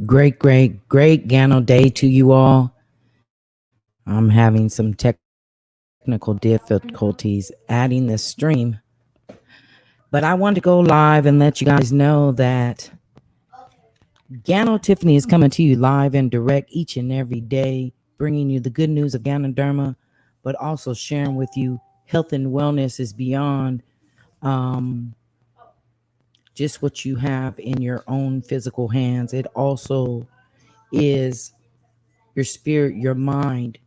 Great Gano day to you all. I'm having some technical difficulties adding this stream, but I wanted to go live and let you guys know that Gano Tiffany is coming to you live and direct each and every day, bringing you the good news of Ganoderma, but also sharing with you health and wellness is beyond just what you have in your own physical hands. It also is your spirit, your mind,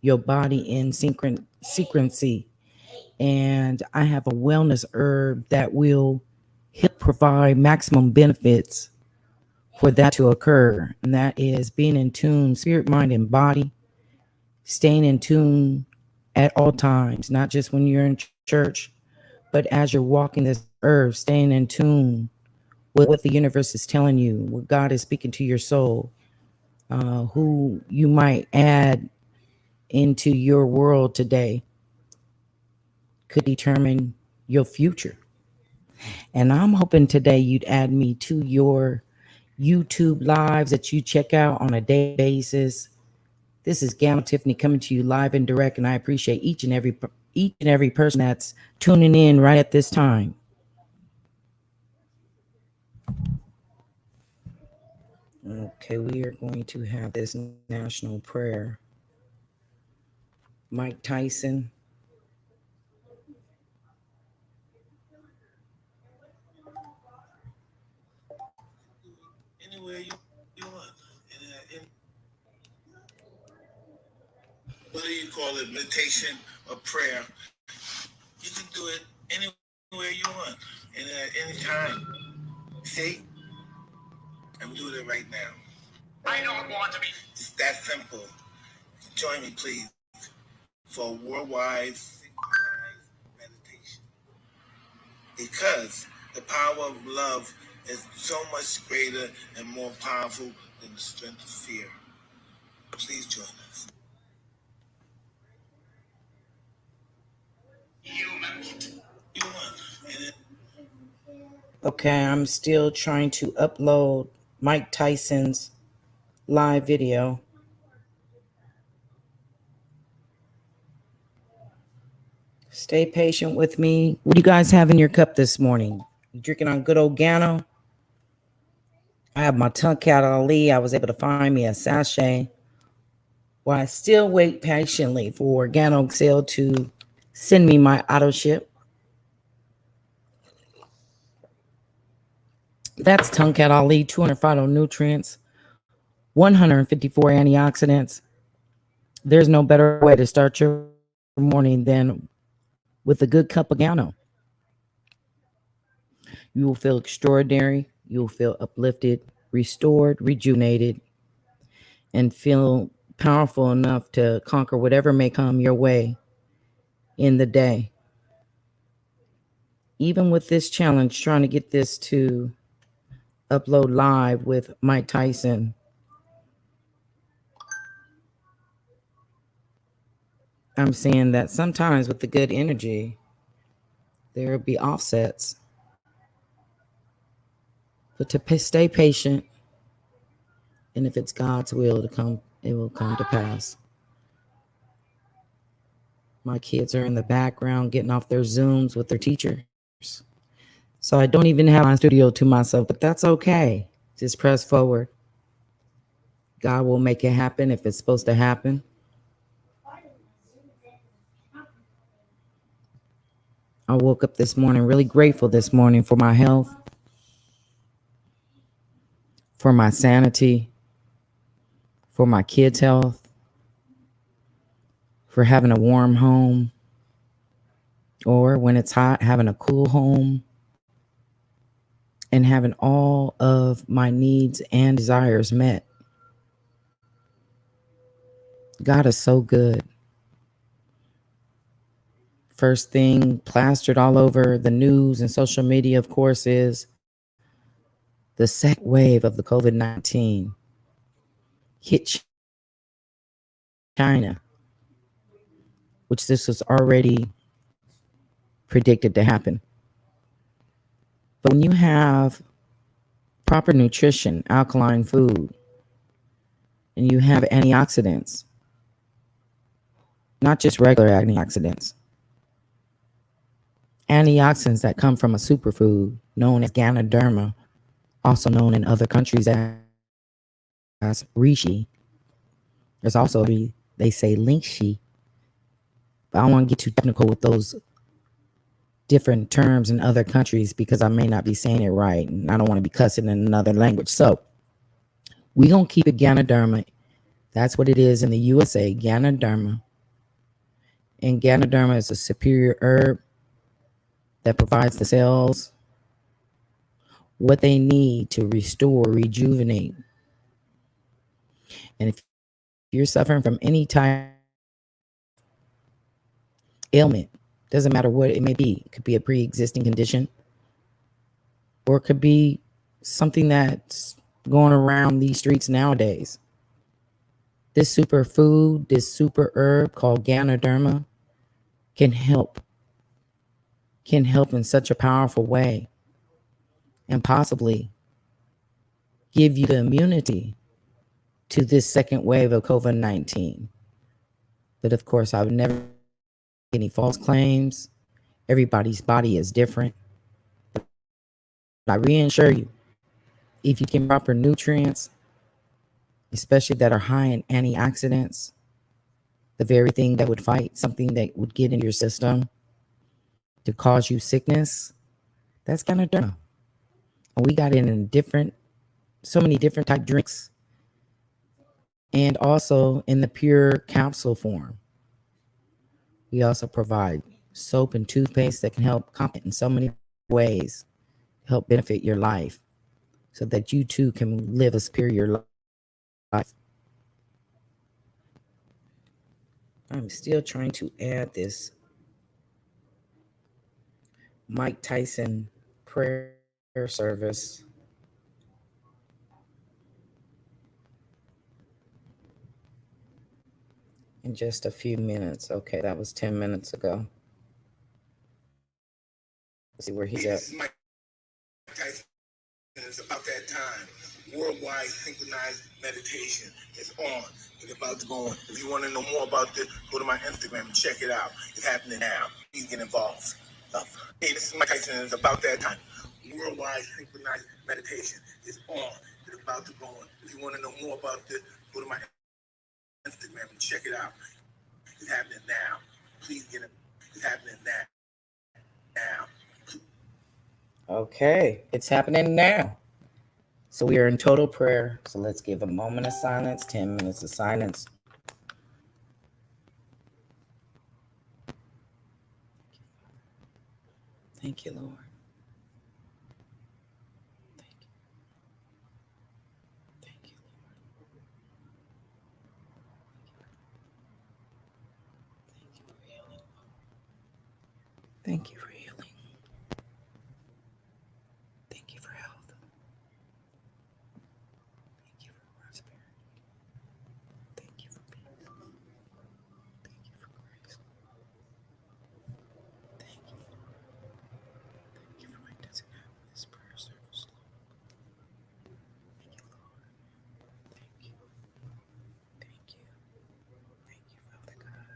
your body in synchronicity. And I have a wellness herb that will help provide maximum benefits for that to occur. And that is being in tune, spirit, mind, and body, staying in tune at all times, not just when you're in church, but as you're walking this earth, staying in tune with what the universe is telling you, what God is speaking to your soul, who you might add into your world today could determine your future. And I'm hoping today you'd add me to your YouTube lives that you check out on a daily basis. This is Gano Tiffany coming to you live and direct, and I appreciate each and every person that's tuning in right at this time. Okay, we are going to have this national prayer. Mike Tyson. Anywhere you want. Whether you call it meditation or prayer, you can do it anywhere you want and at any time. See? I'm doing it right now. I don't want to be. It's that simple. Join me, please, for a worldwide synchronized meditation. Because the power of love is so much greater and more powerful than the strength of fear. Please join us. Okay, I'm still trying to upload Mike Tyson's live video. Stay patient with me. What do you guys have in your cup this morning? You drinking on good old Gano? I have my Tonkat Ali. I was able to find me a sachet. While I still wait patiently for GANO EXCEL to send me my auto ship. That's Tonkat Ali, 200 phytonutrients, 154 antioxidants. There's no better way to start your morning than with a good cup of Gano. You will feel extraordinary. You will feel uplifted, restored, rejuvenated, and feel powerful enough to conquer whatever may come your way in the day. Even with this challenge, trying to get this to upload live with Mike Tyson, I'm seeing that sometimes with the good energy, there will be offsets. But to stay patient, and if it's God's will to come, it will come to pass. My kids are in the background getting off their Zooms with their teachers. So I don't even have my studio to myself, but that's okay. Just press forward. God will make it happen if it's supposed to happen. I woke up this morning really grateful this morning for my health, for my sanity, for my kids' health, for having a warm home, or when it's hot, having a cool home, and having all of my needs and desires met. God is so good. First thing plastered all over the news and social media, of course, is the second wave of the COVID-19 hit China, which this was already predicted to happen. But when you have proper nutrition, alkaline food, and you have antioxidants, not just regular antioxidants. Antioxidants that come from a superfood known as Ganoderma, also known in other countries as reishi. There's also they say linkshi, but I don't want to get too technical with those different terms in other countries because I may not be saying it right, and I don't want to be cussing in another language. So we're going to keep it Ganoderma. That's what it is in the USA, Ganoderma. And Ganoderma is a superior herb that provides the cells what they need to restore, rejuvenate. And if you're suffering from any type of ailment, doesn't matter what it may be, it could be a pre-existing condition, or it could be something that's going around these streets nowadays. This superfood, this super herb called Ganoderma can help, in such a powerful way and possibly give you the immunity to this second wave of COVID-19. But of course, I would never make any false claims. Everybody's body is different. But I reassure you, if you get proper nutrients, especially that are high in antioxidants, the very thing that would fight something that would get into your system to cause you sickness, that's Ganoderma. And we got it in so many different type drinks, and also in the pure capsule form. We also provide soap and toothpaste that can help complement in so many ways, help benefit your life so that you too can live a superior life. I'm still trying to add this Mike Tyson prayer service in just a few minutes. Okay, that was 10 minutes ago. Let's see where he's at. This is Mike Tyson. It's about that time. Worldwide synchronized meditation is on. It's about to go on. If you want to know more about this, go to my Instagram and check it out. It's happening now. Please get involved. Love. Hey, this is Mike Tyson. It's about that time. Worldwide synchronized meditation is on. It's about to go on. If you want to know more about this, go to my Instagram and check it out. It's happening now. Please get it. It's happening now. Okay, it's happening now. So we are in total prayer. So let's give a moment of silence, 10 minutes of silence. Thank you, Lord. Thank you. Thank you, Lord. Thank you for healing. Thank you for health. Thank you for prosperity. Thank you for peace. Thank you for grace. Thank you. Thank you for my designating this prayer service, Lord. Thank you, Lord. Thank you. Thank you. Thank you, Father God.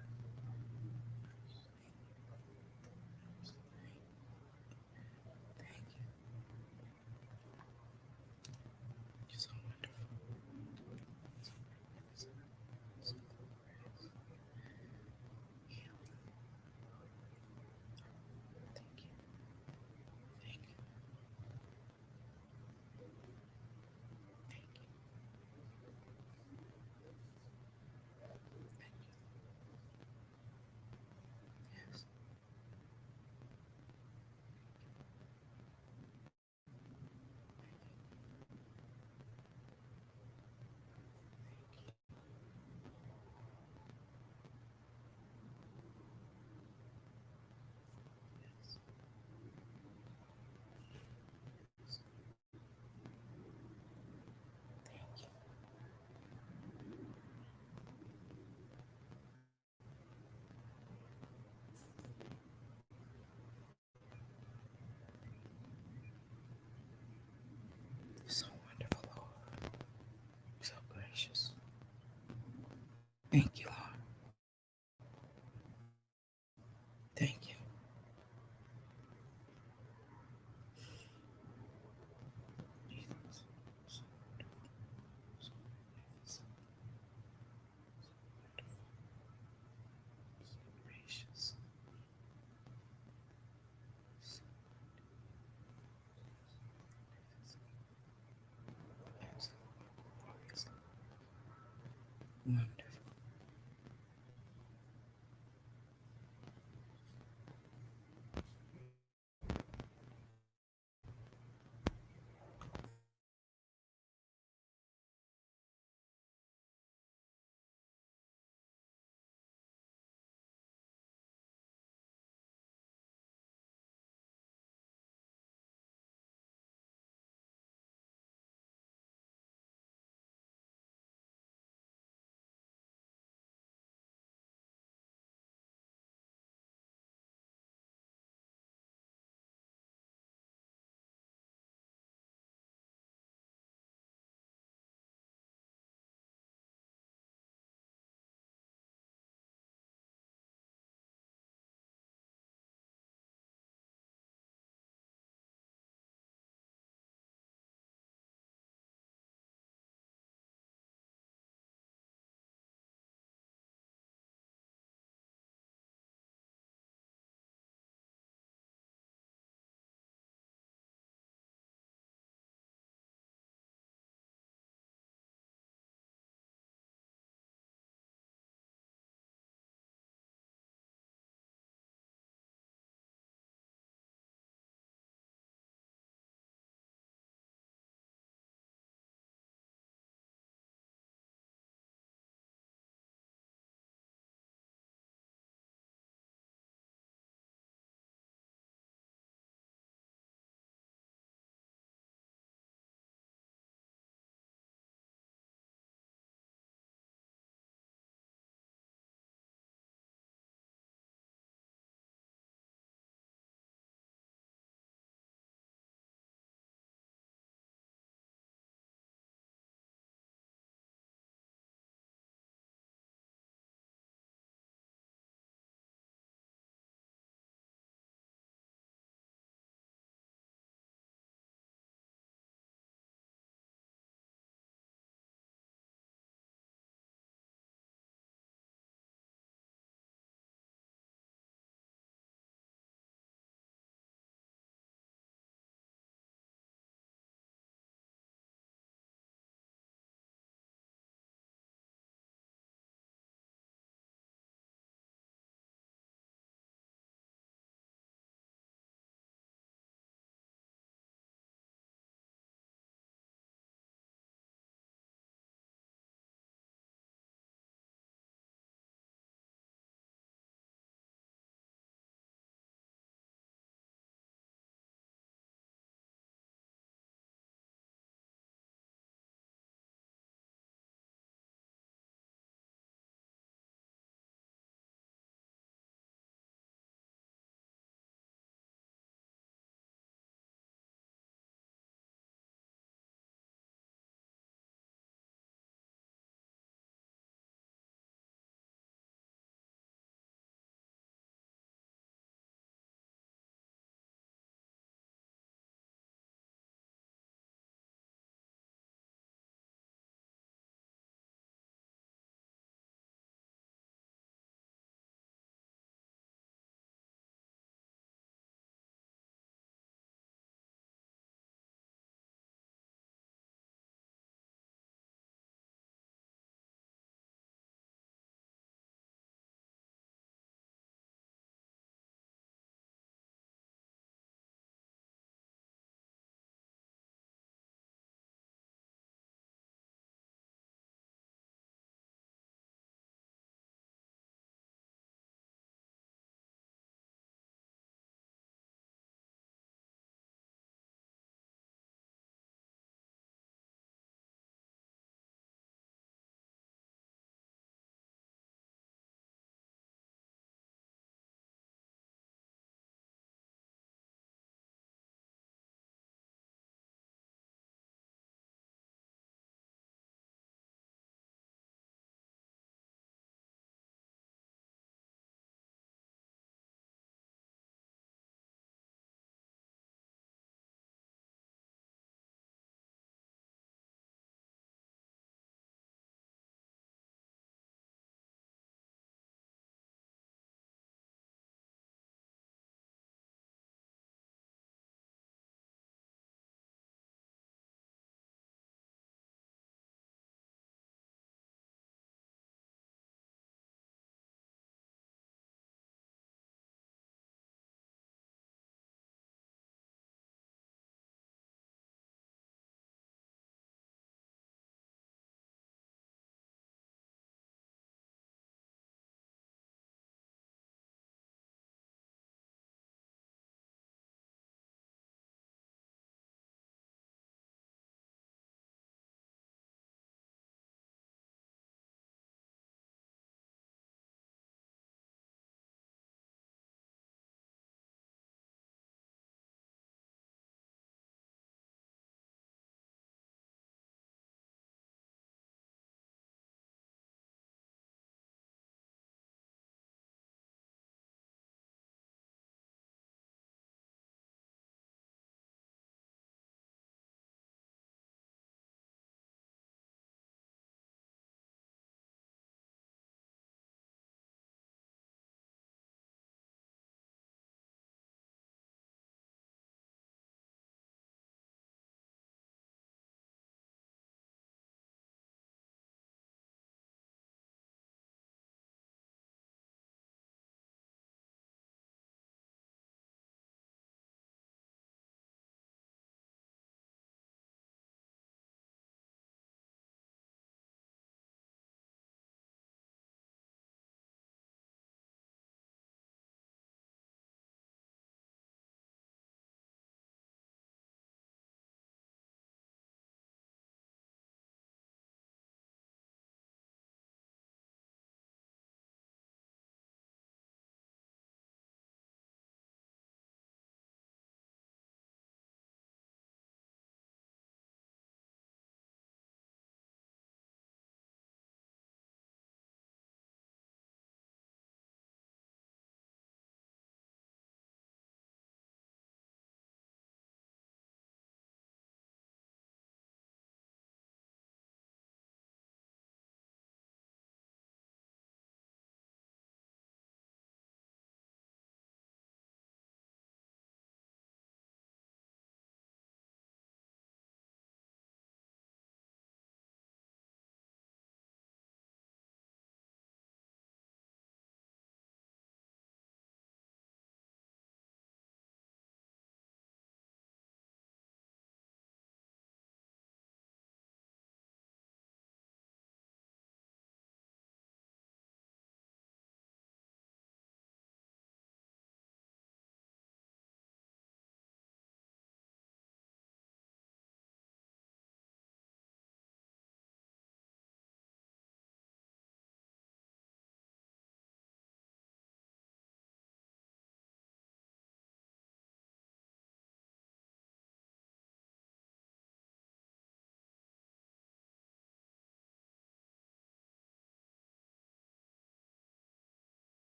Wonderful.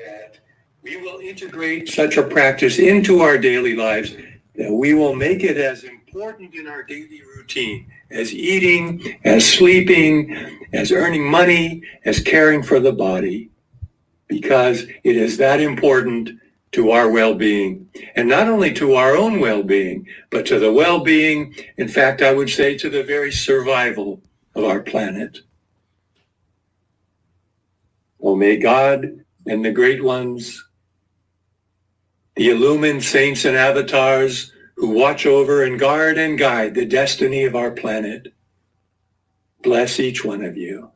that we will integrate such a practice into our daily lives, that we will make it as important in our daily routine as eating, as sleeping, as earning money, as caring for the body, because it is that important to our well-being, and not only to our own well-being, but to the well-being, in fact, I would say to the very survival of our planet. Oh, may God and the great ones, the illumined saints and avatars who watch over and guard and guide the destiny of our planet, bless each one of you.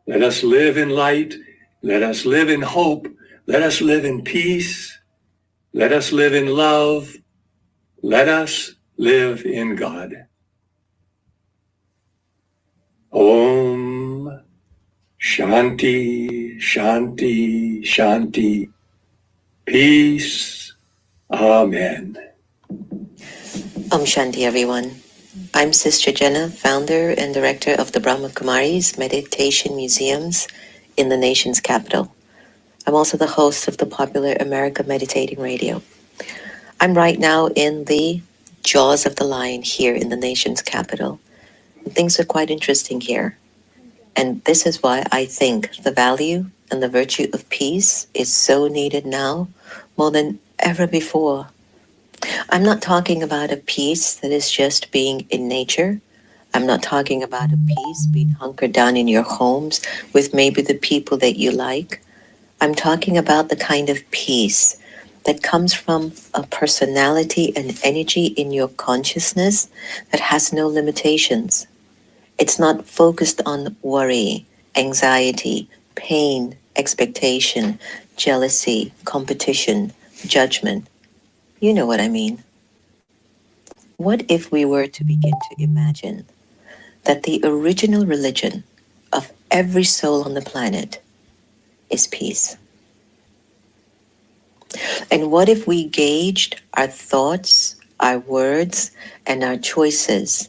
Let us live in light. Let us live in hope. Let us live in peace. Let us live in love. Let us live in God. Om Shanti, Shanti, Shanti. Peace. Amen. Shanti, everyone. I'm Sister Jenna, founder and director of the Brahma Kumaris Meditation Museums in the nation's capital. I'm also the host of the popular America Meditating Radio. I'm right now in the jaws of the lion here in the nation's capital. And things are quite interesting here. And this is why I think the value and the virtue of peace is so needed now more than ever before. I'm not talking about a peace that is just being in nature. I'm not talking about a peace being hunkered down in your homes with maybe the people that you like. I'm talking about the kind of peace that comes from a personality and energy in your consciousness that has no limitations. It's not focused on worry, anxiety, pain, expectation, jealousy, competition, judgment. You know what I mean. What if we were to begin to imagine that the original religion of every soul on the planet is peace? And what if we gauged our thoughts, our words, and our choices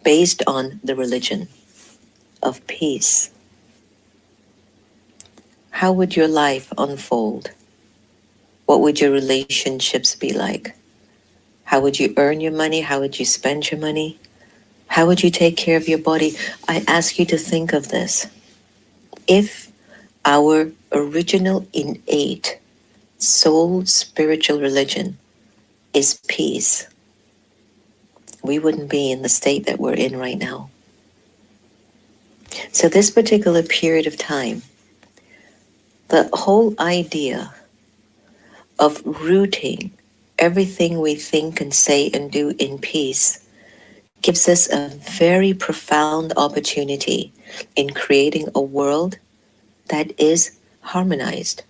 based on the religion of peace? How would your life unfold? What would your relationships be like? How would you earn your money? How would you spend your money? How would you take care of your body? I ask you to think of this. If our original innate soul spiritual religion is peace, we wouldn't be in the state that we're in right now. So this particular period of time, the whole idea of rooting everything we think and say and do in peace gives us a very profound opportunity in creating a world that is harmonized.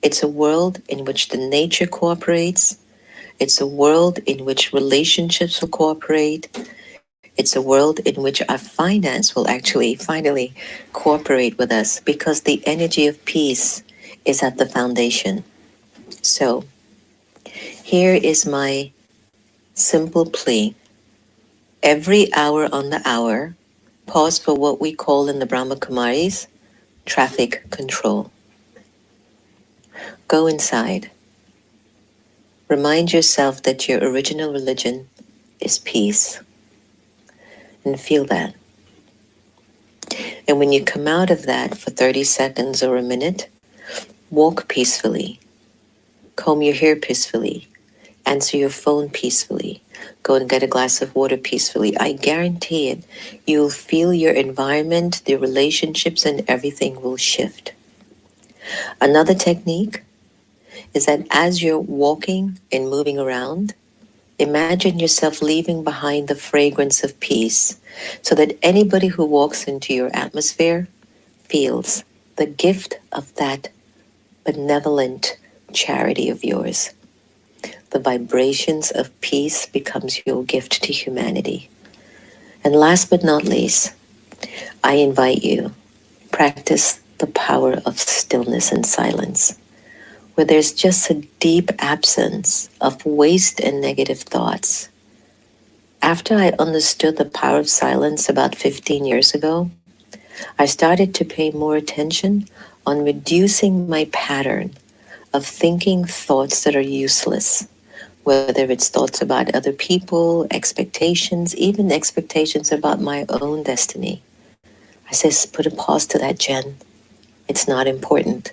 It's a world in which the nature cooperates. It's a world in which relationships will cooperate. It's a world in which our finance will actually finally cooperate with us because the energy of peace is at the foundation. So here is my simple plea. Every hour on the hour, pause for what we call in the Brahma Kumaris traffic control. Go inside. Remind yourself that your original religion is peace. And feel that. And when you come out of that for 30 seconds or a minute, walk peacefully. Comb your hair peacefully. Answer your phone peacefully. Go and get a glass of water peacefully. I guarantee it. You'll feel your environment, the relationships, and everything will shift. Another technique is that as you're walking and moving around, imagine yourself leaving behind the fragrance of peace so that anybody who walks into your atmosphere feels the gift of that benevolent charity of yours. The vibrations of peace becomes your gift to humanity. And last but not least, I invite you, practice the power of stillness and silence, where there's just a deep absence of waste and negative thoughts. After I understood the power of silence about 15 years ago, I started to pay more attention on reducing my pattern of thinking thoughts that are useless, whether it's thoughts about other people, expectations, even expectations about my own destiny. I says, put a pause to that, Jen. It's not important.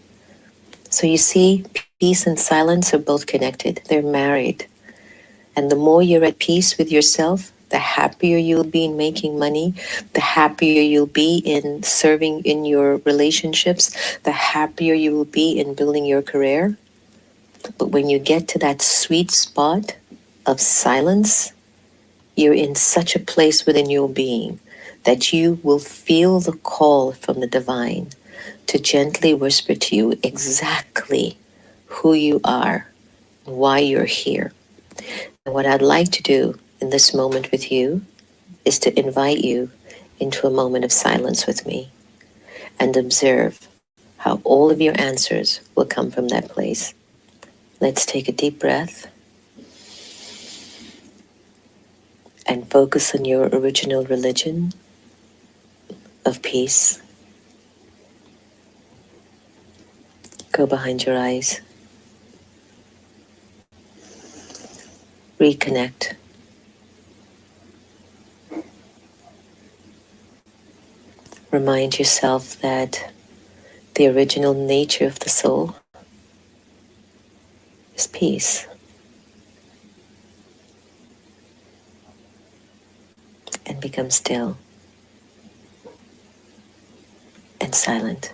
So you see, peace and silence are both connected. They're married. And the more you're at peace with yourself, the happier you'll be in making money, the happier you'll be in serving in your relationships, the happier you will be in building your career. But when you get to that sweet spot of silence, you're in such a place within your being that you will feel the call from the divine to gently whisper to you exactly who you are, why you're here. And what I'd like to do in this moment with you is to invite you into a moment of silence with me and observe how all of your answers will come from that place. Let's take a deep breath and focus on your original religion of peace. Go behind your eyes. Reconnect. Remind yourself that the original nature of the soul is peace. And become still and silent.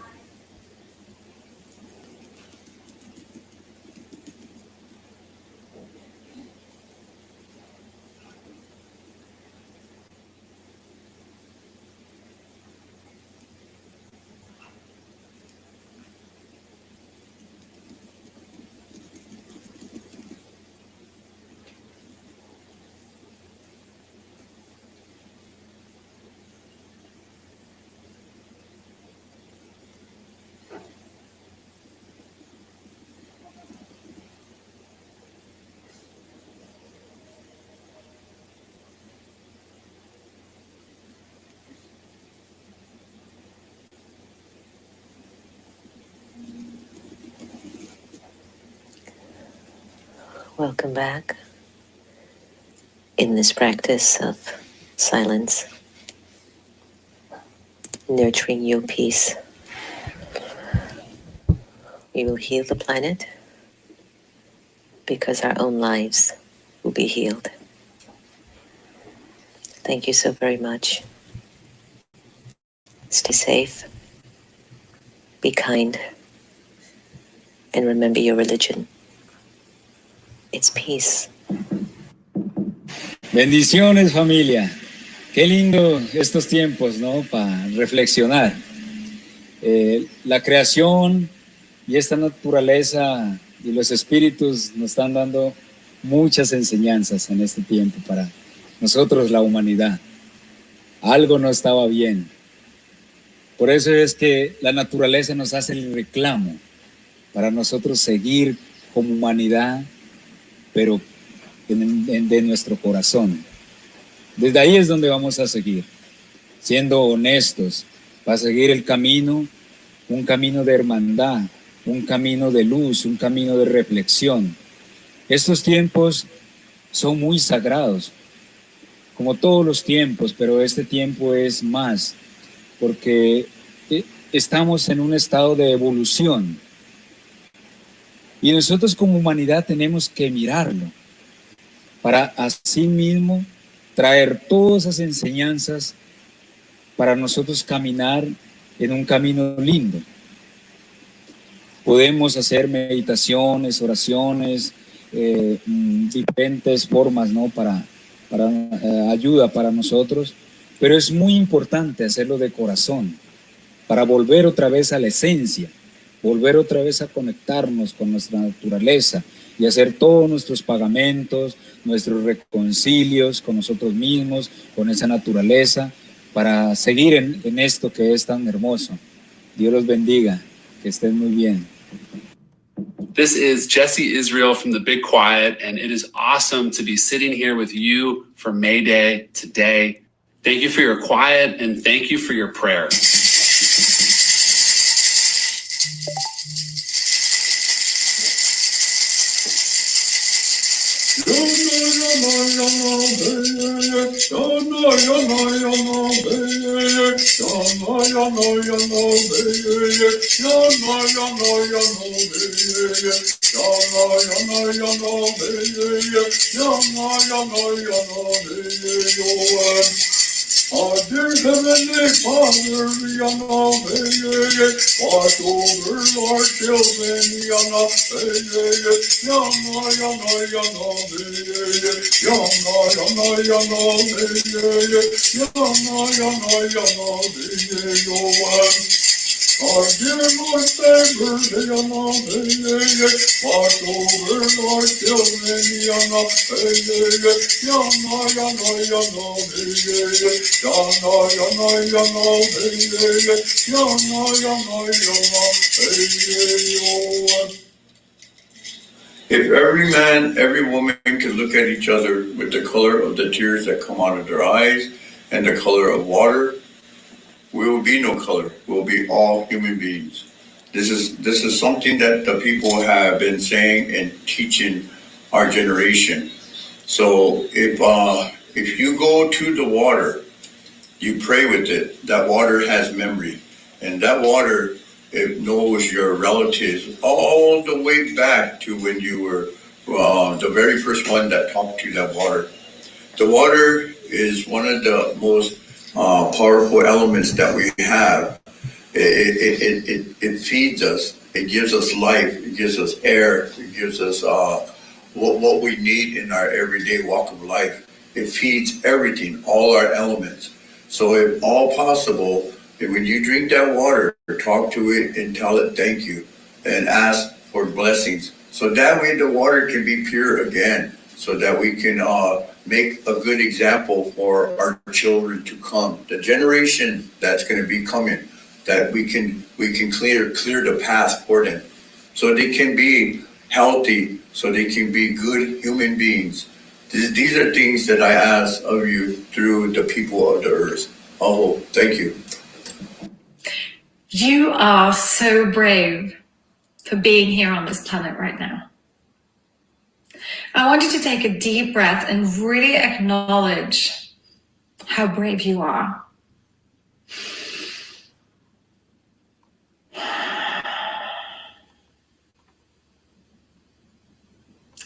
Welcome back in this practice of silence, nurturing your peace. We will heal the planet because our own lives will be healed. Thank you so very much. Stay safe, be kind, and remember your religion. It's peace. Bendiciones, familia. Qué lindo estos tiempos, ¿no? Para reflexionar. La creación y esta naturaleza y los espíritus nos están dando muchas enseñanzas en este tiempo para nosotros, la humanidad. Algo no estaba bien. Por eso es que la naturaleza nos hace el reclamo para nosotros seguir como humanidad, pero de nuestro corazón. Desde ahí es donde vamos a seguir, siendo honestos, para seguir el camino, un camino de hermandad, un camino de luz, un camino de reflexión. Estos tiempos son muy sagrados, como todos los tiempos, pero este tiempo es más, porque estamos en un estado de evolución. Y nosotros como humanidad tenemos que mirarlo, para así mismo traer todas esas enseñanzas para nosotros caminar en un camino lindo. Podemos hacer meditaciones, oraciones, diferentes formas, ¿no? para ayuda para nosotros, pero es muy importante hacerlo de corazón, para volver otra vez a la esencia, volver otra vez a conectarnos con nuestra naturaleza y hacer todos nuestros pagamentos, nuestros reconcilios con nosotros mismos, con esa naturaleza, para seguir en esto que es tan hermoso. Dios los bendiga, que estén muy bien. This is Jesse Israel from The Big Quiet, and it is awesome to be sitting here with you for May Day today. Thank you for your quiet, and thank you for your prayers. Our dear Heavenly Father, watch over our children, our dear Lord Savior, watch over our children, If every man, every woman could look at each other with the color of the tears that come out of their eyes and the color of water, we will be no color. We'll be all human beings. This is something that the people have been saying and teaching our generation. So if you go to the water, you pray with it. That water has memory, and that water, it knows your relatives all the way back to when you were the very first one that talked to that water. The water is one of the most powerful elements that we have. It feeds us. It gives us life. It gives us air. It gives us what we need in our everyday walk of life. It feeds everything, all our elements. So if all possible, when you drink that water, talk to it and tell it thank you and ask for blessings. So that way the water can be pure again, so that we can make a good example for our children to come, the generation that's going to be coming, that we can clear the path for them, so they can be healthy, so they can be good human beings. These are things that I ask of you through the people of the earth. Oh, thank you. You are so brave for being here on this planet right now. I want you to take a deep breath and really acknowledge how brave you are.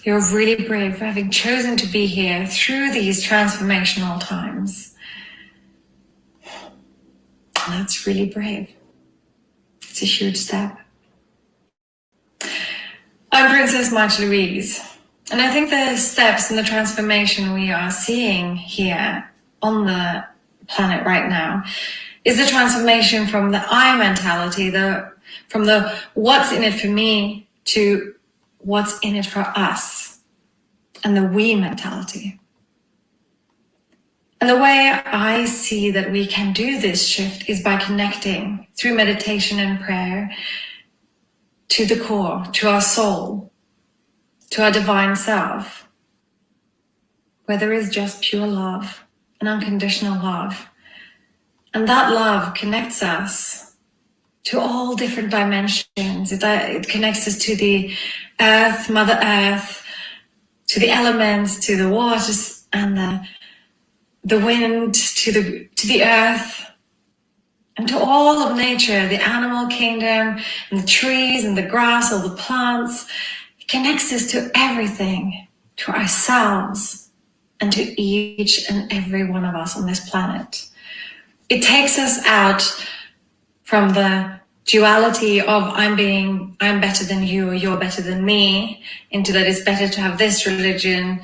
You're really brave for having chosen to be here through these transformational times. And that's really brave. It's a huge step. I'm Princess March Louise, and I think the steps and the transformation we are seeing here on the planet right now is the transformation from the I mentality, from the what's in it for me to what's in it for us, and the we mentality. And the way I see that we can do this shift is by connecting through meditation and prayer to the core, to our soul, to our divine self, where there is just pure love and unconditional love. And that love connects us to all different dimensions. It connects us to the earth, Mother Earth, to the elements, to the waters and the wind, to the earth, and to all of nature, the animal kingdom, and the trees and the grass, all the plants. It connects us to everything, to ourselves, and to each and every one of us on this planet. It takes us out from the duality of I'm better than you or you're better than me, into that it's better to have this religion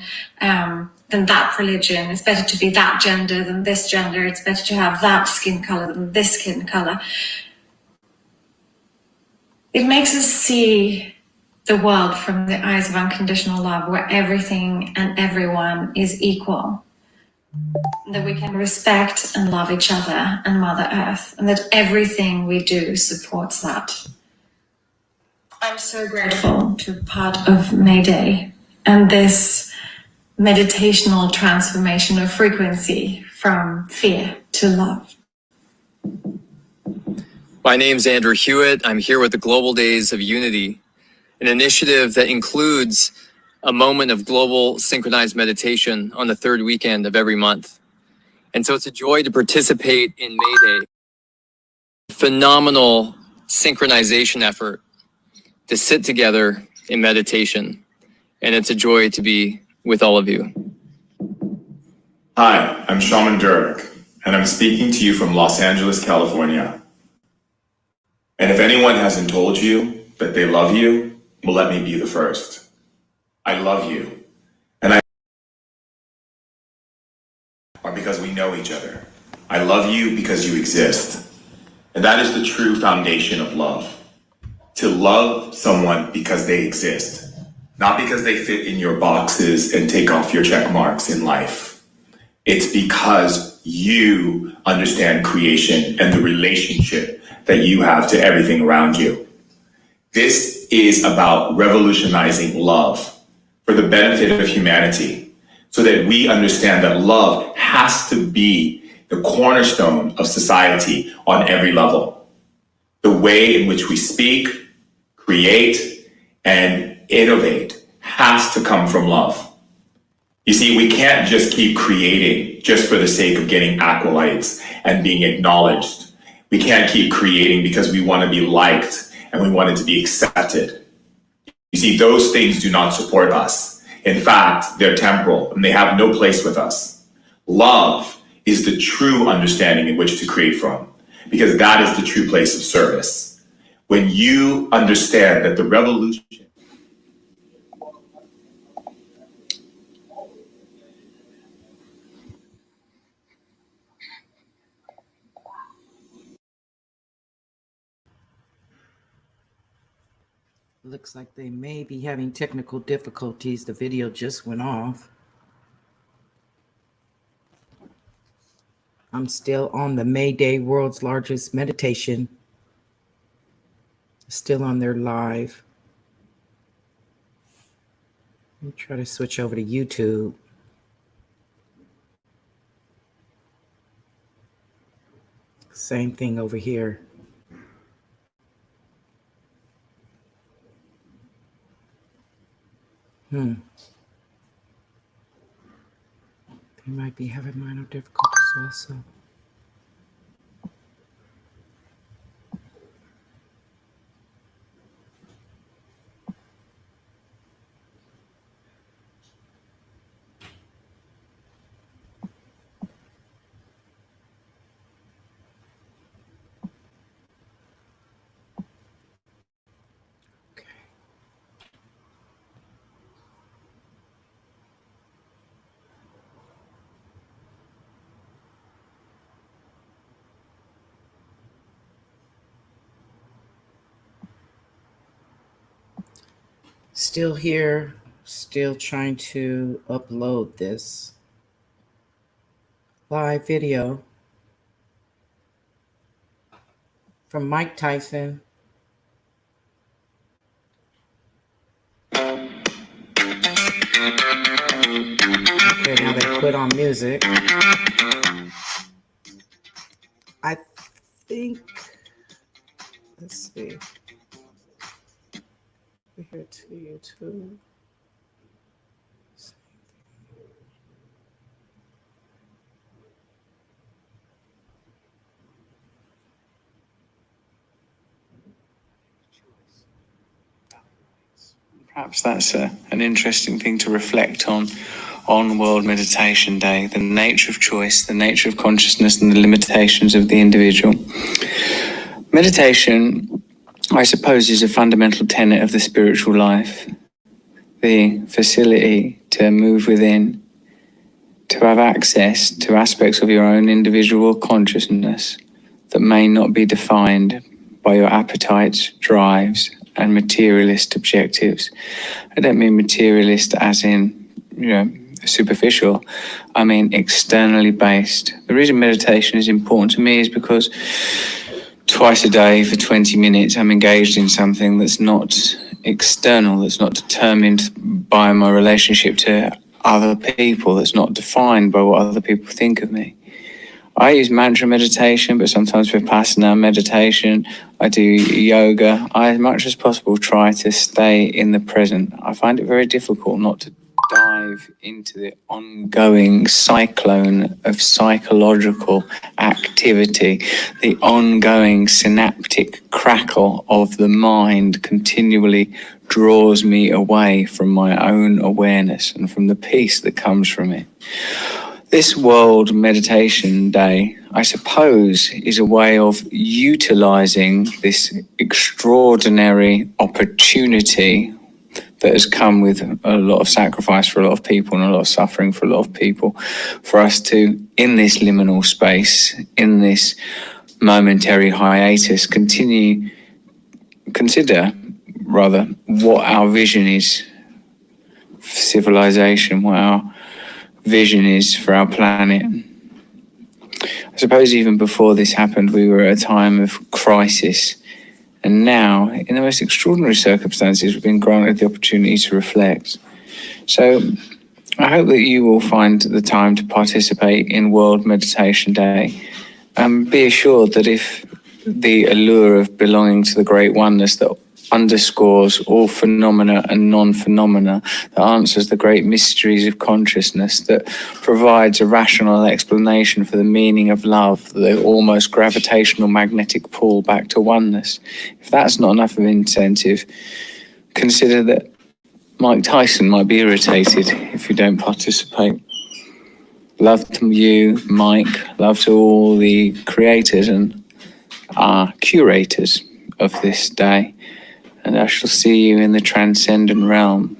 than that religion. It's better to be that gender than this gender. It's better to have that skin color than this skin color. It makes us see the world from the eyes of unconditional love, where everything and everyone is equal. That we can respect and love each other and Mother Earth, and that everything we do supports that. I'm so grateful to be part of MAYDAY and this meditational transformation of frequency from fear to love. My name's Andrew Hewitt. I'm here with the Global Days of Unity, an initiative that includes a moment of global synchronized meditation on the third weekend of every month. And so it's a joy to participate in Mayday. Phenomenal synchronization effort to sit together in meditation. And it's a joy to be with all of you. Hi, I'm Shaman Durek, and I'm speaking to you from Los Angeles, California. And if anyone hasn't told you that they love you, well, let me be the first. I love you. And because we know each other. I love you because you exist. And that is the true foundation of love. To love someone because they exist, not because they fit in your boxes and take off your check marks in life. It's because you understand creation and the relationship that you have to everything around you. This is about revolutionizing love for the benefit of humanity, so that we understand that love has to be the cornerstone of society on every level. The way in which we speak, create, and innovate has to come from love. You see, we can't just keep creating just for the sake of getting accolades and being acknowledged. We can't keep creating because we want to be liked and we want it to be accepted. You see, those things do not support us. In fact, they're temporal and they have no place with us. Love is the true understanding in which to create from, because that is the true place of service. When you understand that the revolution Looks like they may be having technical difficulties. The video just went off. I'm still on the Mayday World's Largest Meditation. Still on their live. Let me try to switch over to YouTube. Same thing over here. They might be having minor difficulties also. Still here, still trying to upload this live video from Mike Tyson. Okay, now they put on music. I think, let's see. We're here to YouTube. Perhaps that's an interesting thing to reflect on World Meditation Day, the nature of choice, the nature of consciousness, and the limitations of the individual. Meditation, I suppose, is a fundamental tenet of the spiritual life. The facility to move within, to have access to aspects of your own individual consciousness that may not be defined by your appetites, drives, and materialist objectives. I don't mean materialist as in, superficial. I mean externally based. The reason meditation is important to me is because twice a day for 20 minutes I'm engaged in something that's not external, that's not determined by my relationship to other people, that's not defined by what other people think of me. I use mantra meditation, but sometimes Vipassana meditation. I do yoga. I, as much as possible, try to stay in the present. I find it very difficult not to dive into the ongoing cyclone of psychological activity, the ongoing synaptic crackle of the mind continually draws me away from my own awareness and from the peace that comes from it. This World Meditation Day, I suppose, is a way of utilizing this extraordinary opportunity that has come with a lot of sacrifice for a lot of people and a lot of suffering for a lot of people, for us to, in this liminal space, in this momentary hiatus, consider what our vision is for civilization, what our vision is for our planet. I suppose even before this happened, we were at a time of crisis. And now, in the most extraordinary circumstances, we've been granted the opportunity to reflect. So I hope that you will find the time to participate in World Meditation Day. And be assured that if the allure of belonging to the great oneness that underscores all phenomena and non-phenomena, that answers the great mysteries of consciousness, that provides a rational explanation for the meaning of love, the almost gravitational magnetic pull back to oneness. If that's not enough of an incentive, consider that Mike Tyson might be irritated if you don't participate. Love to you, Mike. Love to all the creators and curators of this day. And I shall see you in the transcendent realm.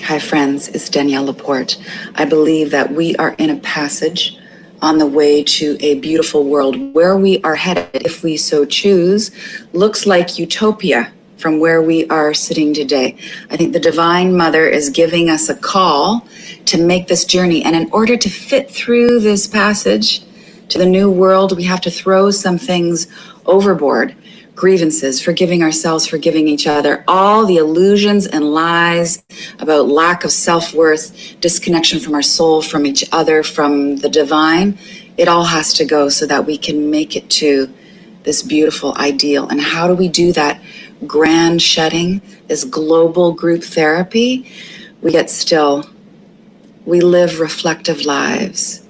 Hi friends, it's Danielle Laporte. I believe that we are in a passage on the way to a beautiful world. Where we are headed, if we so choose, looks like utopia from where we are sitting today. I think the Divine Mother is giving us a call to make this journey. And in order to fit through this passage to the new world, we have to throw some things overboard. Grievances, forgiving ourselves, forgiving each other, all the illusions and lies about lack of self-worth, disconnection from our soul, from each other, from the divine, it all has to go so that we can make it to this beautiful ideal. And how do we do that? Grand shedding, this global group therapy. We get still. We live reflective lives.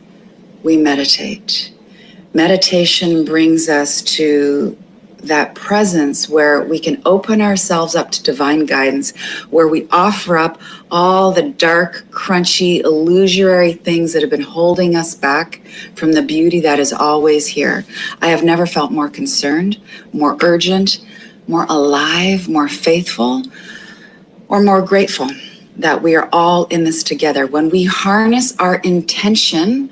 We meditate. Meditation brings us to that presence where we can open ourselves up to divine guidance, where we offer up all the dark, crunchy, illusory things that have been holding us back from the beauty that is always here. I have never felt more concerned, more urgent, more alive, more faithful, or more grateful that we are all in this together. When we harness our intention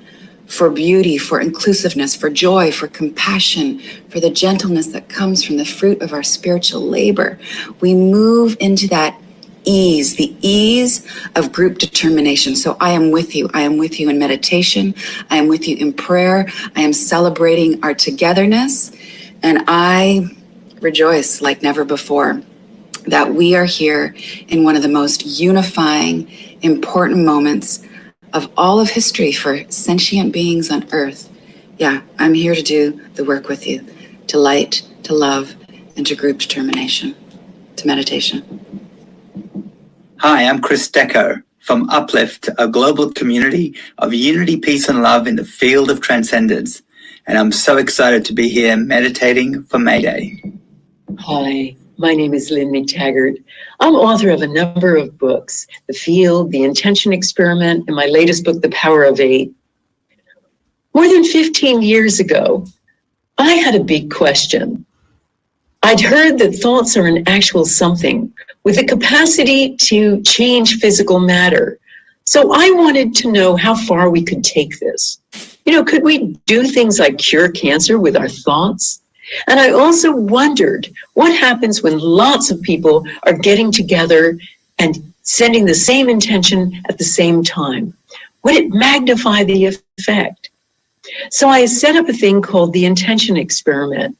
for beauty, for inclusiveness, for joy, for compassion, for the gentleness that comes from the fruit of our spiritual labor, we move into that ease, the ease of group determination. So I am with you. I am with you in meditation. I am with you in prayer. I am celebrating our togetherness. And I rejoice like never before that we are here in one of the most unifying, important moments of all of history for sentient beings on Earth. Yeah, I'm here to do the work with you, to light, to love, and to group determination, to meditation. Hi, I'm Chris Deco from Uplift, a global community of unity, peace, and love in the field of transcendence. And I'm so excited to be here meditating for Mayday. Hi, my name is Lynn McTaggart. I'm author of a number of books, The Field, The Intention Experiment, and my latest book, The Power of Eight. More than 15 years ago, I had a big question. I'd heard that thoughts are an actual something with the capacity to change physical matter. So I wanted to know how far we could take this. Could we do things like cure cancer with our thoughts? And I also wondered what happens when lots of people are getting together and sending the same intention at the same time. Would it magnify the effect? So I set up a thing called the Intention Experiment.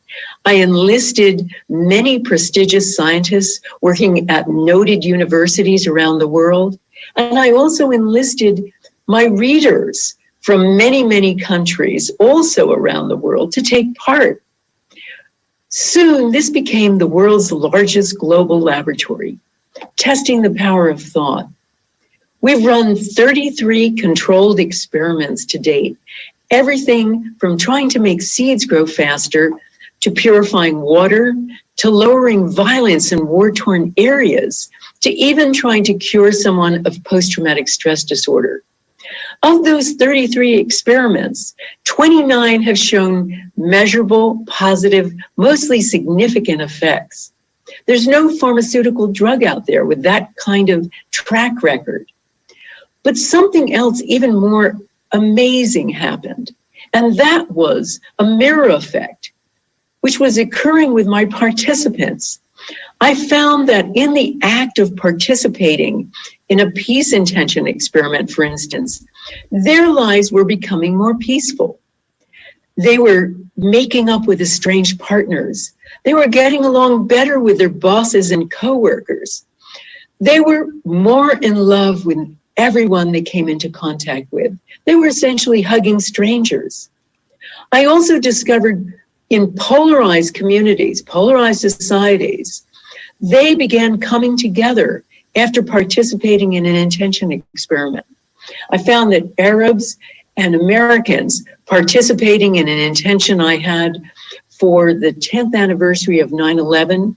I enlisted many prestigious scientists working at noted universities around the world. And I also enlisted my readers from many, many countries, also around the world, to take part. Soon, this became the world's largest global laboratory, testing the power of thought. We've run 33 controlled experiments to date, everything from trying to make seeds grow faster, to purifying water, to lowering violence in war-torn areas, to even trying to cure someone of post-traumatic stress disorder. Of those 33 experiments, 29 have shown measurable, positive, mostly significant effects. There's no pharmaceutical drug out there with that kind of track record. But something else even more amazing happened, and that was a mirror effect, which was occurring with my participants. I found that in the act of participating in a peace intention experiment, for instance, their lives were becoming more peaceful. They were making up with estranged partners. They were getting along better with their bosses and coworkers. They were more in love with everyone they came into contact with. They were essentially hugging strangers. I also discovered in polarized communities, polarized societies, they began coming together after participating in an intention experiment. I found that Arabs and Americans participating in an intention I had for the 10th anniversary of 9/11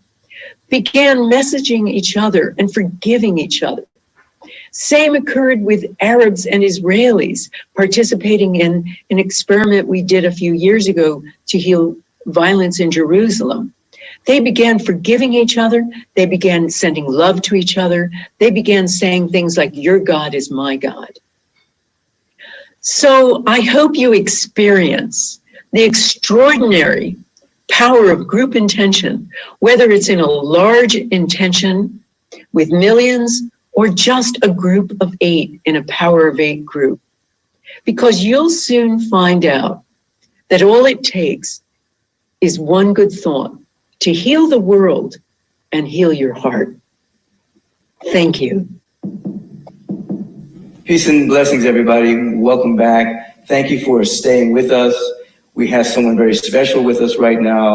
began messaging each other and forgiving each other. Same occurred with Arabs and Israelis participating in an experiment we did a few years ago to heal violence in Jerusalem. They began forgiving each other. They began sending love to each other. They began saying things like, "Your God is my God." So I hope you experience the extraordinary power of group intention, whether it's in a large intention with millions or just a group of 8 in a power of 8 group. Because you'll soon find out that all it takes is one good thought to heal the world and heal your heart. Thank you. Peace and blessings, everybody. Welcome back. Thank you for staying with us. We have someone very special with us right now.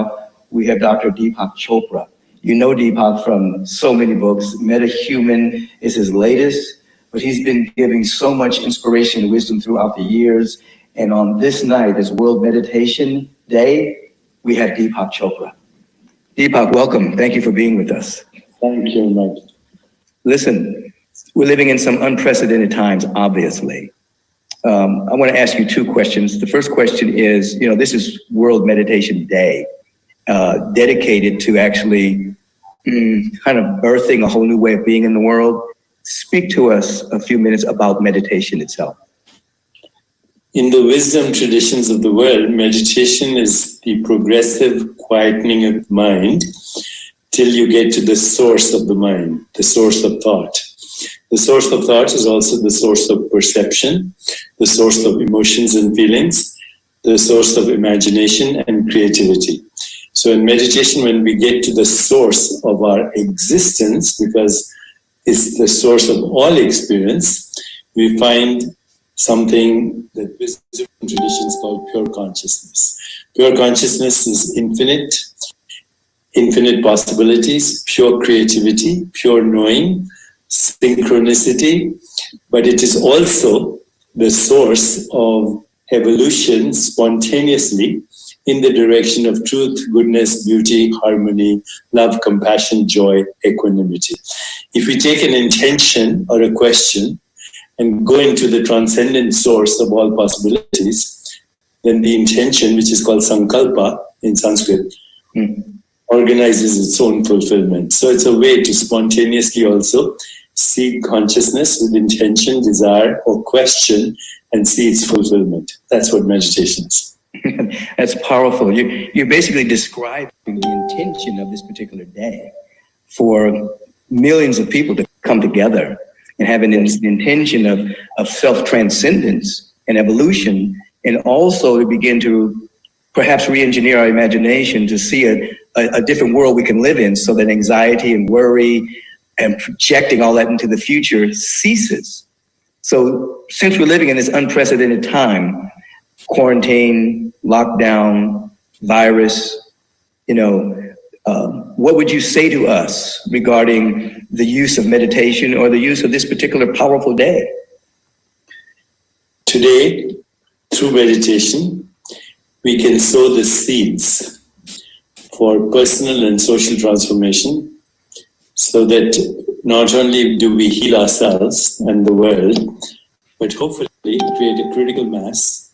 We have Dr. Deepak Chopra. You know Deepak from so many books. MetaHuman is his latest, but he's been giving so much inspiration and wisdom throughout the years. And on this night, as World Meditation Day, we have Deepak Chopra. Deepak, welcome. Thank you for being with us. Thank you, Mike. Listen, we're living in some unprecedented times, obviously. I want to ask you 2 questions. The first question is, this is World Meditation Day, dedicated to actually kind of birthing a whole new way of being in the world. Speak to us a few minutes about meditation itself. In the wisdom traditions of the world, meditation is the progressive quietening of the mind till you get to the source of the mind, the source of thought. The source of thought is also the source of perception, the source of emotions and feelings, the source of imagination and creativity. So in meditation, when we get to the source of our existence, because it's the source of all experience, we find something that wisdom traditions call pure consciousness. Pure consciousness is infinite, infinite possibilities, pure creativity, pure knowing, synchronicity, but it is also the source of evolution spontaneously in the direction of truth, goodness, beauty, harmony, love, compassion, joy, equanimity. If we take an intention or a question and go into the transcendent source of all possibilities, then the intention, which is called sankalpa in Sanskrit, organizes its own fulfillment. So it's a way to spontaneously also seek consciousness with intention, desire, or question and see its fulfillment. That's what meditation is. That's powerful. You're basically describing the intention of this particular day for millions of people to come together and have an intention of self-transcendence and evolution, and also to begin to perhaps re-engineer our imagination to see a different world we can live in, so that anxiety and worry and projecting all that into the future ceases. So since we're living in this unprecedented time, quarantine, lockdown, virus, what would you say to us regarding the use of meditation or the use of this particular powerful day? Today, through meditation, we can sow the seeds for personal and social transformation so that not only do we heal ourselves and the world, but hopefully create a critical mass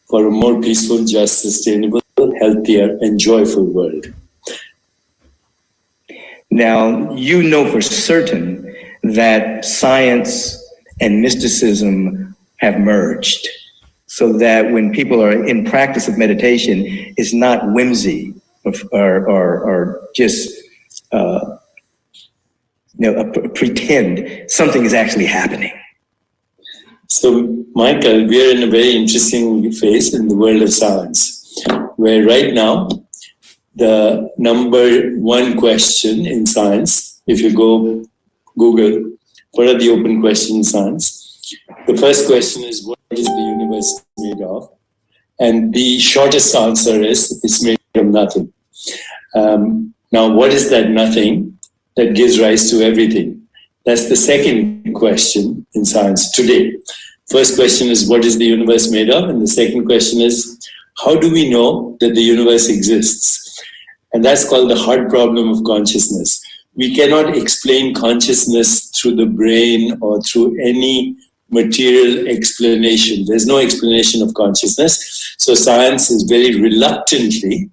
for a more peaceful, just, sustainable, healthier, and joyful world. Now, you know for certain that science and mysticism have merged, so that when people are in practice of meditation, it's not whimsy or just pretend. Something is actually happening. So, Michael, we are in a very interesting phase in the world of science, where right now, the number one question in science, if you go Google, what are the open questions in science? The first question is, what is the universe made of? And the shortest answer is, it's made of nothing. Now, what is that nothing that gives rise to everything? That's the second question in science today. First question is, what is the universe made of? And the second question is, how do we know that the universe exists? And that's called the hard problem of consciousness. We cannot explain consciousness through the brain or through any material explanation. There's no explanation of consciousness. So science is very reluctantly,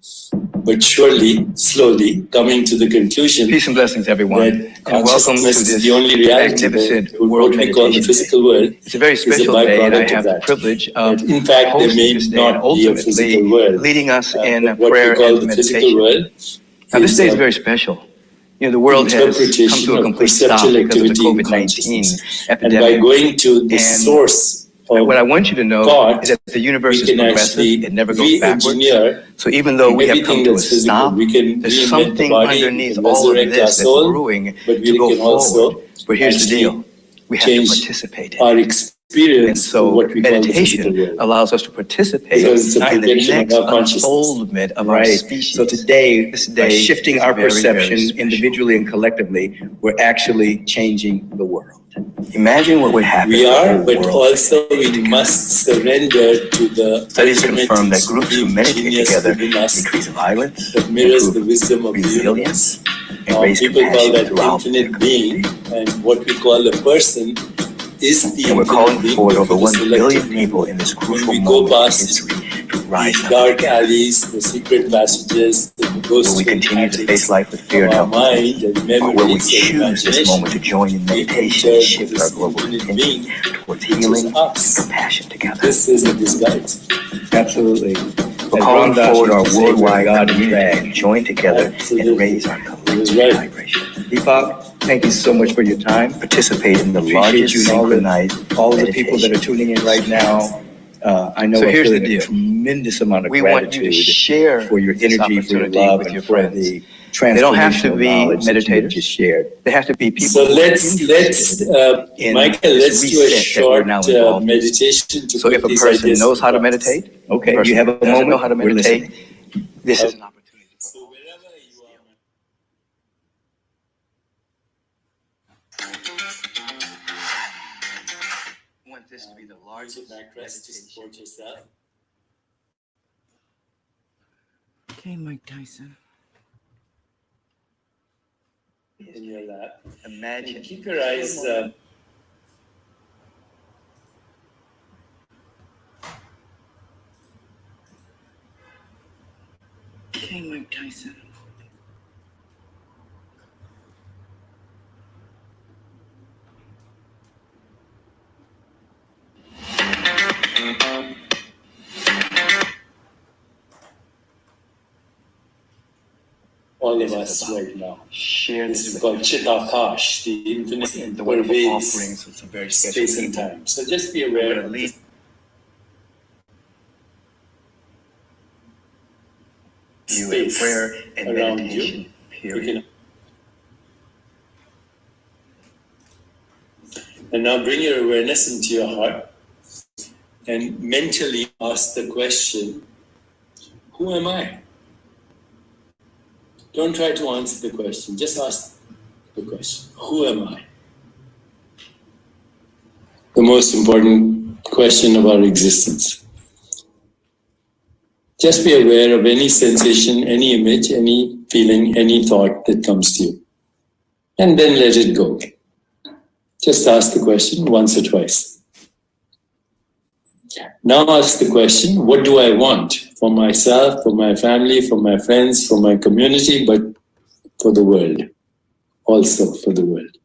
but surely, slowly, coming to the conclusion. Peace and blessings, everyone. That consciousness is the only reality. What we call the physical world. It's a very special day, and I have the privilege of in fact, there may not be a physical world. Leading us in a what prayer we call and the meditation. physical world. Now, this day is very special. The world has come to a complete stop because of the COVID-19 epidemic. And by going to the source of what I want you to know thought, is that the universe is progressive. It never goes backwards. So even though we have come to a stop, there's something underneath all of this that's brewing to go forward. But here's the deal. We have to participate in it. And so meditation allows us to participate in the next unfoldment of our species. So today, by shifting our perception individually and collectively, we're actually changing the world. Imagine what would happen. We are, but also we must surrender to the studies confirm that groups who meditate together decrease violence, that mirrors the wisdom of resilience, and raise people call compassion that infinite being, and what we call a person is the. And we're calling forward over 1 billion people in this crucial moment in history to rise up. Dark alleys, the secret passages, the where we continue to face life with fear and mind and or where we choose this moment to join in meditation and shift our global attention towards healing and compassion together. This is a disguise. Absolutely. We're calling forward our worldwide community to join together and raise our collective vibration. Deepak, thank you so much for your time. Participate in the largest synchronized all of the people that are tuning in right now. I know So here's the a deal. tremendous amount of We want you to gratitude share for your this energy, for your opportunity love, with and your for friends. the They don't have to transformational be knowledge that you meditators. just shared. They have to be people. So who are let's in Michael, this let's do a reset that we're short now involved in. meditation to So put if a these person ideas knows how to across. meditate, Okay, person you have a doesn't moment. know how to We're meditate, listening. this is an opportunity. So wherever you are. I want this to be the largest Backrest to support yourself. Okay, Mike Tyson. In your lap. Imagine. And keep your eyes Okay, Mike Tyson. all of us right now. Share This this is with called Chitakash, the infinite the wonderful pervades offerings of some very special space and people. time. So just be aware We're of gonna this. You in Space prayer and around meditation, you. period. And now bring your awareness into your heart and mentally ask the question, who am I? Don't try to answer the question, just ask the question, who am I? The most important question of our existence. Just be aware of any sensation, any image, any feeling, any thought that comes to you. And then let it go. Just ask the question once or twice. Now ask the question, what do I want for myself, for my family, for my friends, for my community, but for the world, also for the world.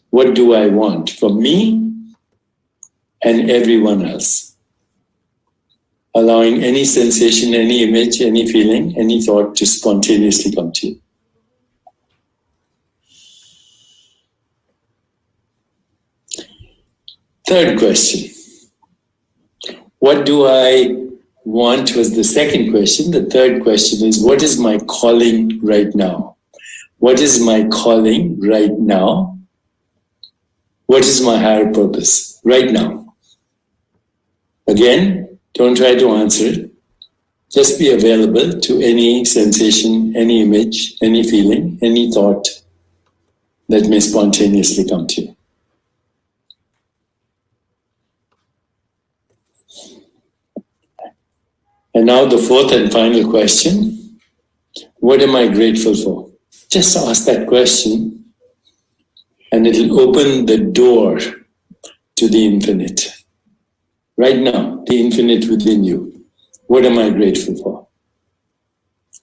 What do I want from me and everyone else? Allowing any sensation, any image, any feeling, any thought to spontaneously come to you. Third question. What do I want was the second question. The third question is, what is my calling right now? What is my calling right now? What is my higher purpose right now? Again, don't try to answer it. Just be available to any sensation, any image, any feeling, any thought that may spontaneously come to you. And now the fourth and final question. What am I grateful for? Just ask that question and it'll open the door to the infinite. Right now, the infinite within you. What am I grateful for?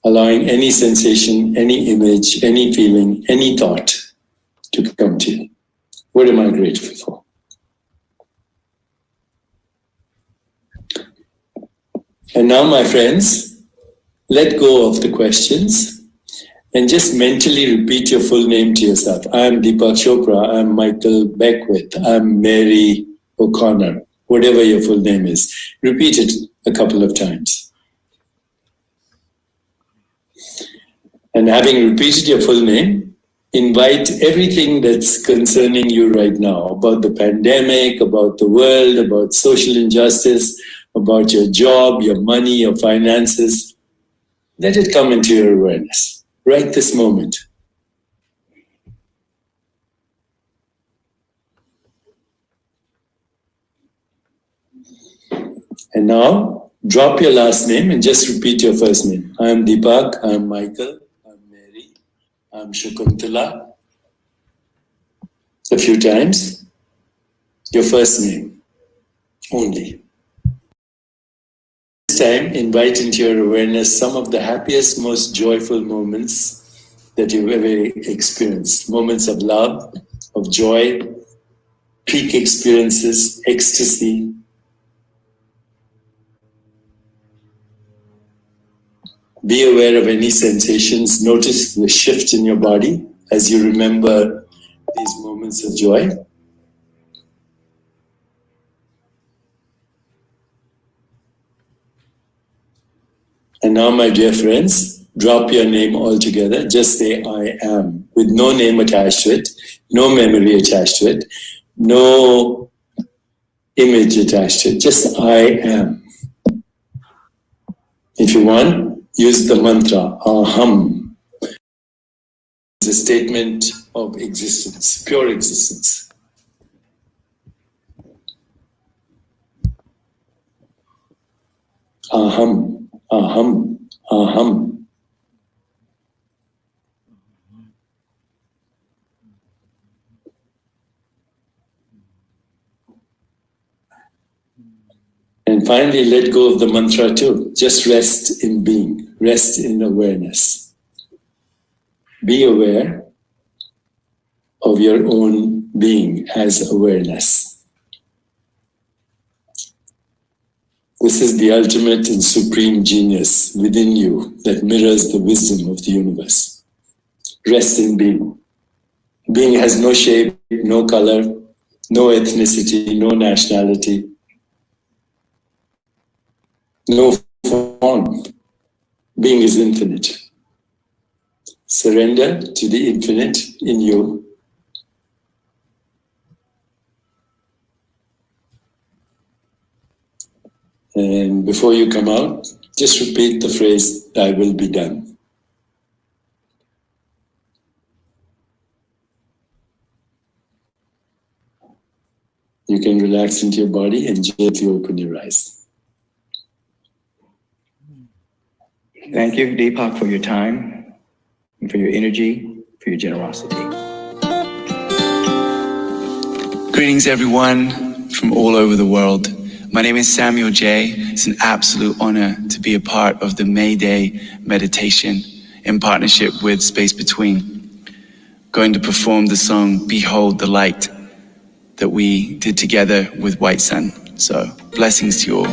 Allowing any sensation, any image, any feeling, any thought to come to you. What am I grateful for? And now, my friends, let go of the questions and just mentally repeat your full name to yourself. I'm Deepak Chopra, I'm Michael Beckwith, I'm Mary O'Connor, whatever your full name is. Repeat it a couple of times. And having repeated your full name, invite everything that's concerning you right now, about the pandemic, about the world, about social injustice, about your job, your money, your finances. Let it come into your awareness right this moment. And now, drop your last name and just repeat your first name. I'm Deepak, I'm Michael, I'm Mary, I'm Shakuntala. A few times. Your first name only. This time, invite into your awareness some of the happiest, most joyful moments that you've ever experienced. Moments of love, of joy, peak experiences, ecstasy. Be aware of any sensations. Notice the shift in your body as you remember these moments of joy. And now, my dear friends, drop your name altogether. Just say, I am, with no name attached to it, no memory attached to it, no image attached to it. Just, I am. If you want, use the mantra, aham. It's a statement of existence, pure existence. Aham, aham, aham. And finally, let go of the mantra too. Just rest in being, rest in awareness. Be aware of your own being as awareness. This is the ultimate and supreme genius within you that mirrors the wisdom of the universe. Rest in being. Being has no shape, no color, no ethnicity, no nationality, no form. Being is infinite. Surrender to the infinite in you And before you come out, just repeat the phrase, "Thy will be done." You can relax into your body and gently open your eyes. Thank you, Deepak, for your time, and for your energy, for your generosity. Greetings, everyone from all over the world. My name is Samuel J. It's an absolute honor to be a part of the Mayday meditation in partnership with Space Between. Going to perform the song Behold the Light that we did together with White Sun. So blessings to you all.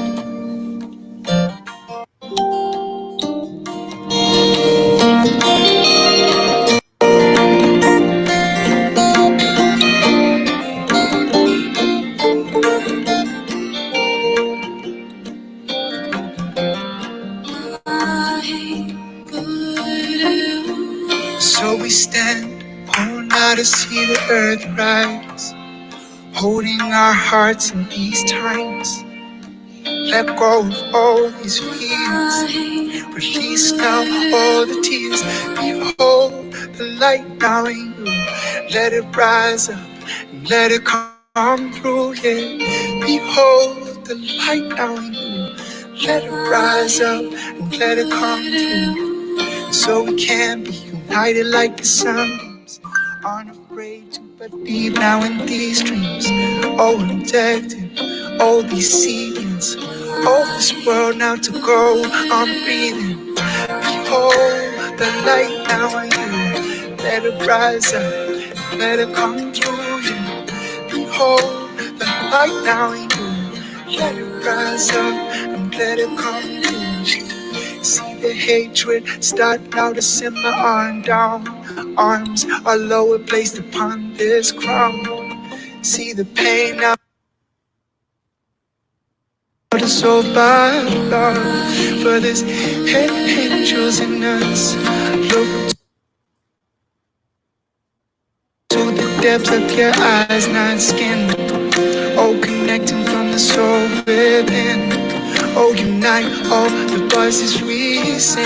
So we stand, oh, now to see the earth rise, holding our hearts in these times. Let go of all these fears, release now all the tears. Behold the light now in you, let it rise up and let it come through, yeah. Behold the light now in you, let it rise up and let it come through. So we can be united like the sun, unafraid to believe now in these dreams. Oh, protected, all these seeds, all this world now to go on breathing. Behold the light now in you, let it rise up, let it come through you. Behold the light now in you, let it rise up and let it come through. See the hatred start now to simmer on down. Arms are lower placed upon this crown. See the pain now to so bad, Lord. For this angels in us. Look to the depths of your eyes, not skin. Oh, connecting from the soul within. Oh, unite all the voices we sing.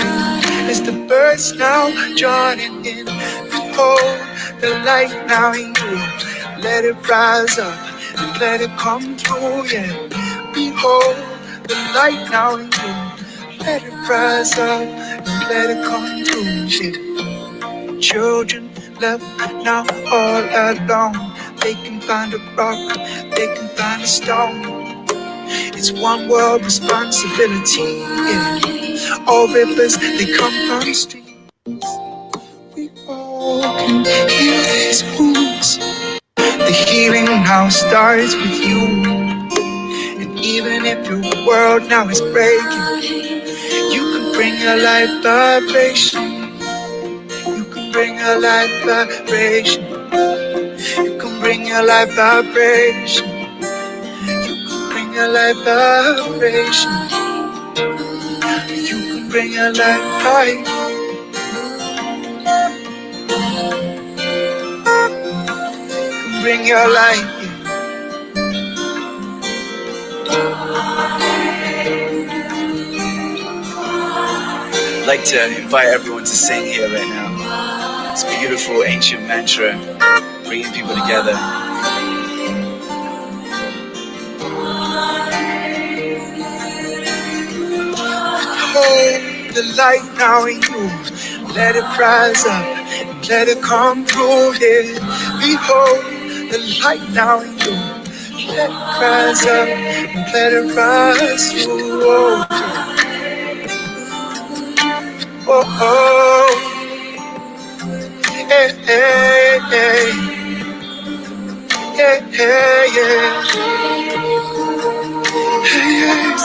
As the birds now joining in. Behold the light now in you. Let it rise up and let it come through, yeah. Behold the light now in you. Let it rise up and let it come through, yeah. Children left now all alone. They can find a rock, they can find a stone. It's one world responsibility, yeah. All rivers, they come from streams. We all can heal these wounds. The healing now starts with you. And even if your world now is breaking, you can bring a light vibration. You can bring a light vibration. You can bring a light vibration. Bring a light vibration. You can bring a light. Bring your light. I'd like to invite everyone to sing here right now. It's a beautiful ancient mantra, bringing people together. Hold the light now in you. Let it rise up and let it come through here. Behold the light now in you. Let it rise up and let it rise through. Oh, oh, oh. Hey, hey, hey. Hey, hey, yeah. Hey, yes.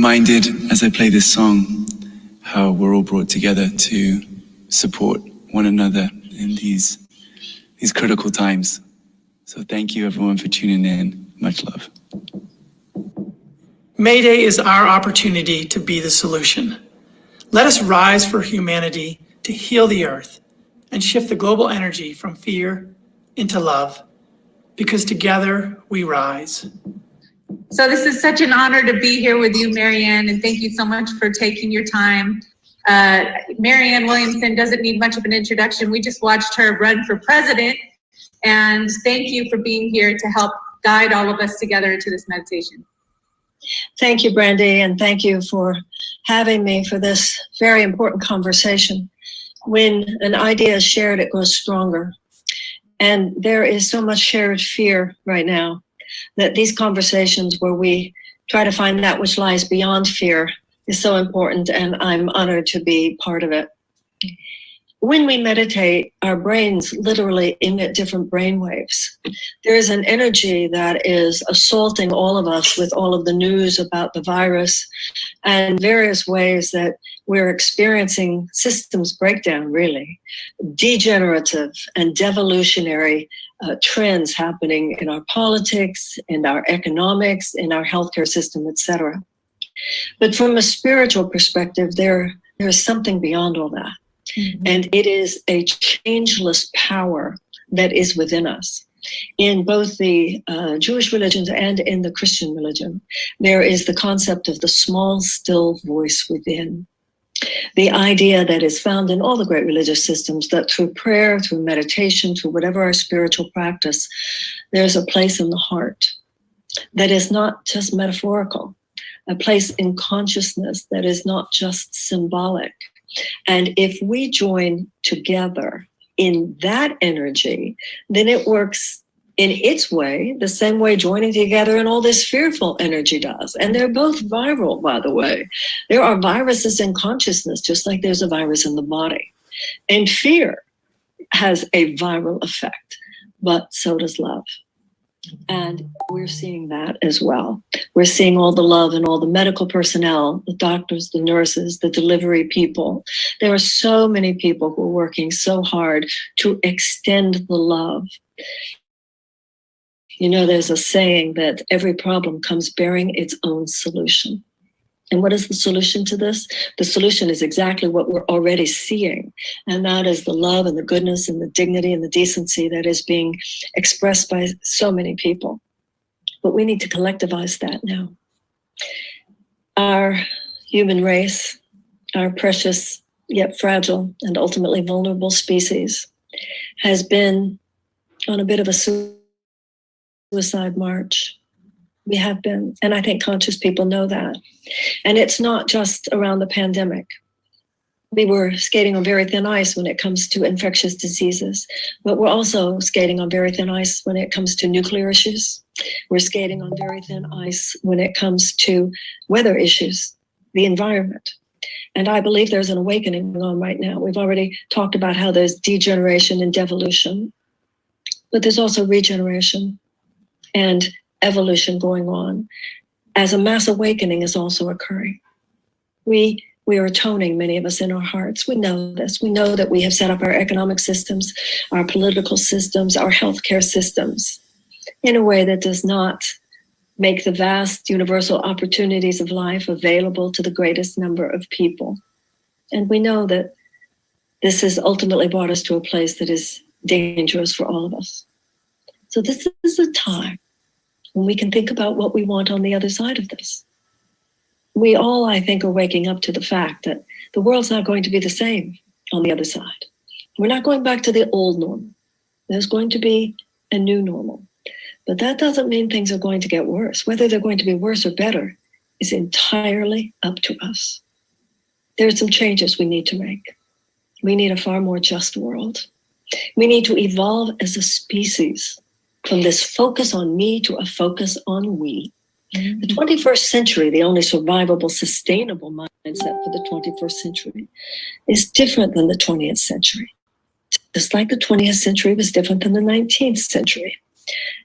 reminded as I play this song how we're all brought together to support one another in these critical times. So thank you everyone for tuning in. Much love. Mayday is our opportunity to be the solution. Let us rise for humanity to heal the earth and shift the global energy from fear into love, because together we rise. So this is such an honor to be here with you, Marianne, and thank you so much for taking your time. Marianne Williamson doesn't need much of an introduction. We just watched her run for president, and thank you for being here to help guide all of us together into this meditation. Thank you, Brandy, and thank you for having me for this very important conversation. When an idea is shared, it grows stronger. And there is so much shared fear right now that these conversations where we try to find that which lies beyond fear is so important, and I'm honored to be part of it. When we meditate, our brains literally emit different brain waves. There is an energy that is assaulting all of us with all of the news about the virus and various ways that we're experiencing systems breakdown, really. Degenerative and devolutionary trends happening in our politics, in our economics, in our healthcare system, etc. But from a spiritual perspective, there is something beyond all that. Mm-hmm. And it is a changeless power that is within us. In both the Jewish religions and in the Christian religion, there is the concept of the small, still voice within. The idea that is found in all the great religious systems that through prayer, through meditation, through whatever our spiritual practice, there's a place in the heart that is not just metaphorical, a place in consciousness that is not just symbolic. And if we join together in that energy, then it works in its way, the same way joining together in all this fearful energy does. And they're both viral, by the way. There are viruses in consciousness, just like there's a virus in the body. And fear has a viral effect, but so does love. And we're seeing that as well. We're seeing all the love in all the medical personnel, the doctors, the nurses, the delivery people. There are so many people who are working so hard to extend the love. You know, there's a saying that every problem comes bearing its own solution. And what is the solution to this? The solution is exactly what we're already seeing. And that is the love and the goodness and the dignity and the decency that is being expressed by so many people. But we need to collectivize that now. Our human race, our precious yet fragile and ultimately vulnerable species, has been on a bit of a suicide march. We have been, and I think conscious people know that. And it's not just around the pandemic. We were skating on very thin ice when it comes to infectious diseases, but we're also skating on very thin ice when it comes to nuclear issues. We're skating on very thin ice when it comes to weather issues, the environment. And I believe there's an awakening going on right now. We've already talked about how there's degeneration and devolution, but there's also regeneration and evolution going on, as a mass awakening is also occurring. We are atoning, many of us, in our hearts. We know this. We know that we have set up our economic systems, our political systems, our healthcare systems in a way that does not make the vast universal opportunities of life available to the greatest number of people. And we know that this has ultimately brought us to a place that is dangerous for all of us. So this is a time when we can think about what we want on the other side of this. We all, I think, are waking up to the fact that the world's not going to be the same on the other side. We're not going back to the old normal. There's going to be a new normal. But that doesn't mean things are going to get worse. Whether they're going to be worse or better is entirely up to us. There are some changes we need to make. We need a far more just world. We need to evolve as a species from this focus on me to a focus on we. The 21st century, the only survivable, sustainable mindset for the 21st century, is different than the 20th century. Just like the 20th century was different than the 19th century.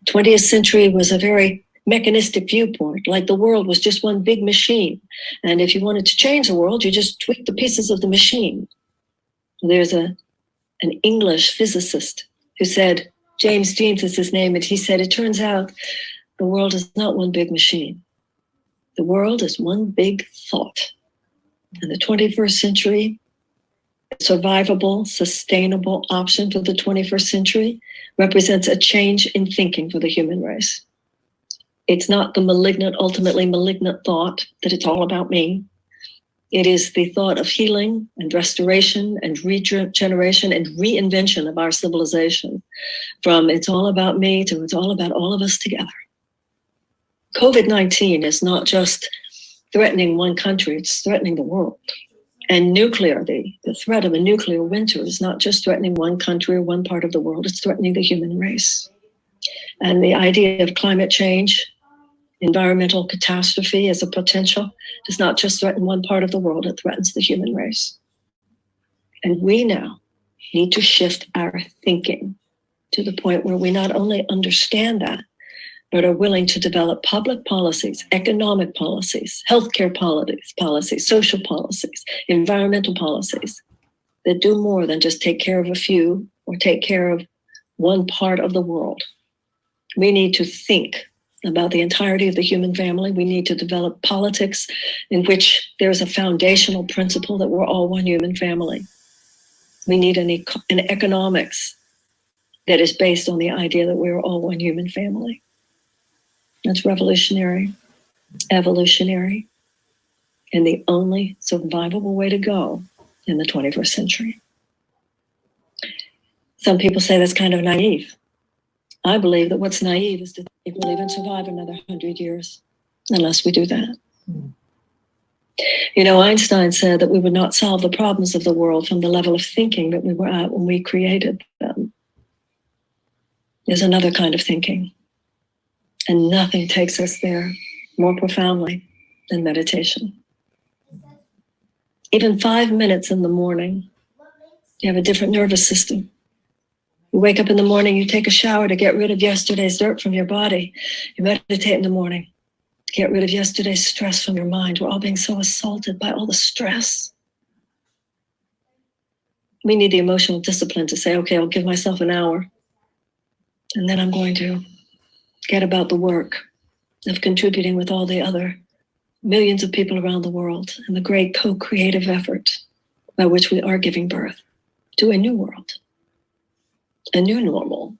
20th century was a very mechanistic viewpoint, like the world was just one big machine. And if you wanted to change the world, you just tweak the pieces of the machine. There's an English physicist who said, James Jeans is his name, and he said, it turns out the world is not one big machine. The world is one big thought. In the 21st century, a survivable, sustainable option for the 21st century represents a change in thinking for the human race. It's not the malignant, ultimately malignant thought that it's all about me. It is the thought of healing and restoration and regeneration and reinvention of our civilization, from it's all about me to it's all about all of us together. COVID-19 is not just threatening one country, it's threatening the world. And nuclear, the threat of a nuclear winter is not just threatening one country or one part of the world, it's threatening the human race. And the idea of climate change, environmental catastrophe as a potential does not just threaten one part of the world, it threatens the human race. And we now need to shift our thinking to the point where we not only understand that, but are willing to develop public policies, economic policies, healthcare policies, social policies, environmental policies that do more than just take care of a few or take care of one part of the world. We need to think about the entirety of the human family. We need to develop politics in which there's a foundational principle that we're all one human family. We need an economics that is based on the idea that we're all one human family. That's revolutionary, evolutionary, and the only survivable way to go in the 21st century. Some people say that's kind of naive. I believe that what's naive is to think we'll even survive another 100 years, unless we do that. You know, Einstein said that we would not solve the problems of the world from the level of thinking that we were at when we created them. There's another kind of thinking. And nothing takes us there more profoundly than meditation. Even 5 minutes in the morning, you have a different nervous system. You wake up in the morning, you take a shower to get rid of yesterday's dirt from your body. You meditate in the morning, get rid of yesterday's stress from your mind. We're all being so assaulted by all the stress. We need the emotional discipline to say, okay, I'll give myself an hour, and then I'm going to get about the work of contributing with all the other millions of people around the world and the great co-creative effort by which we are giving birth to a new world, a new normal,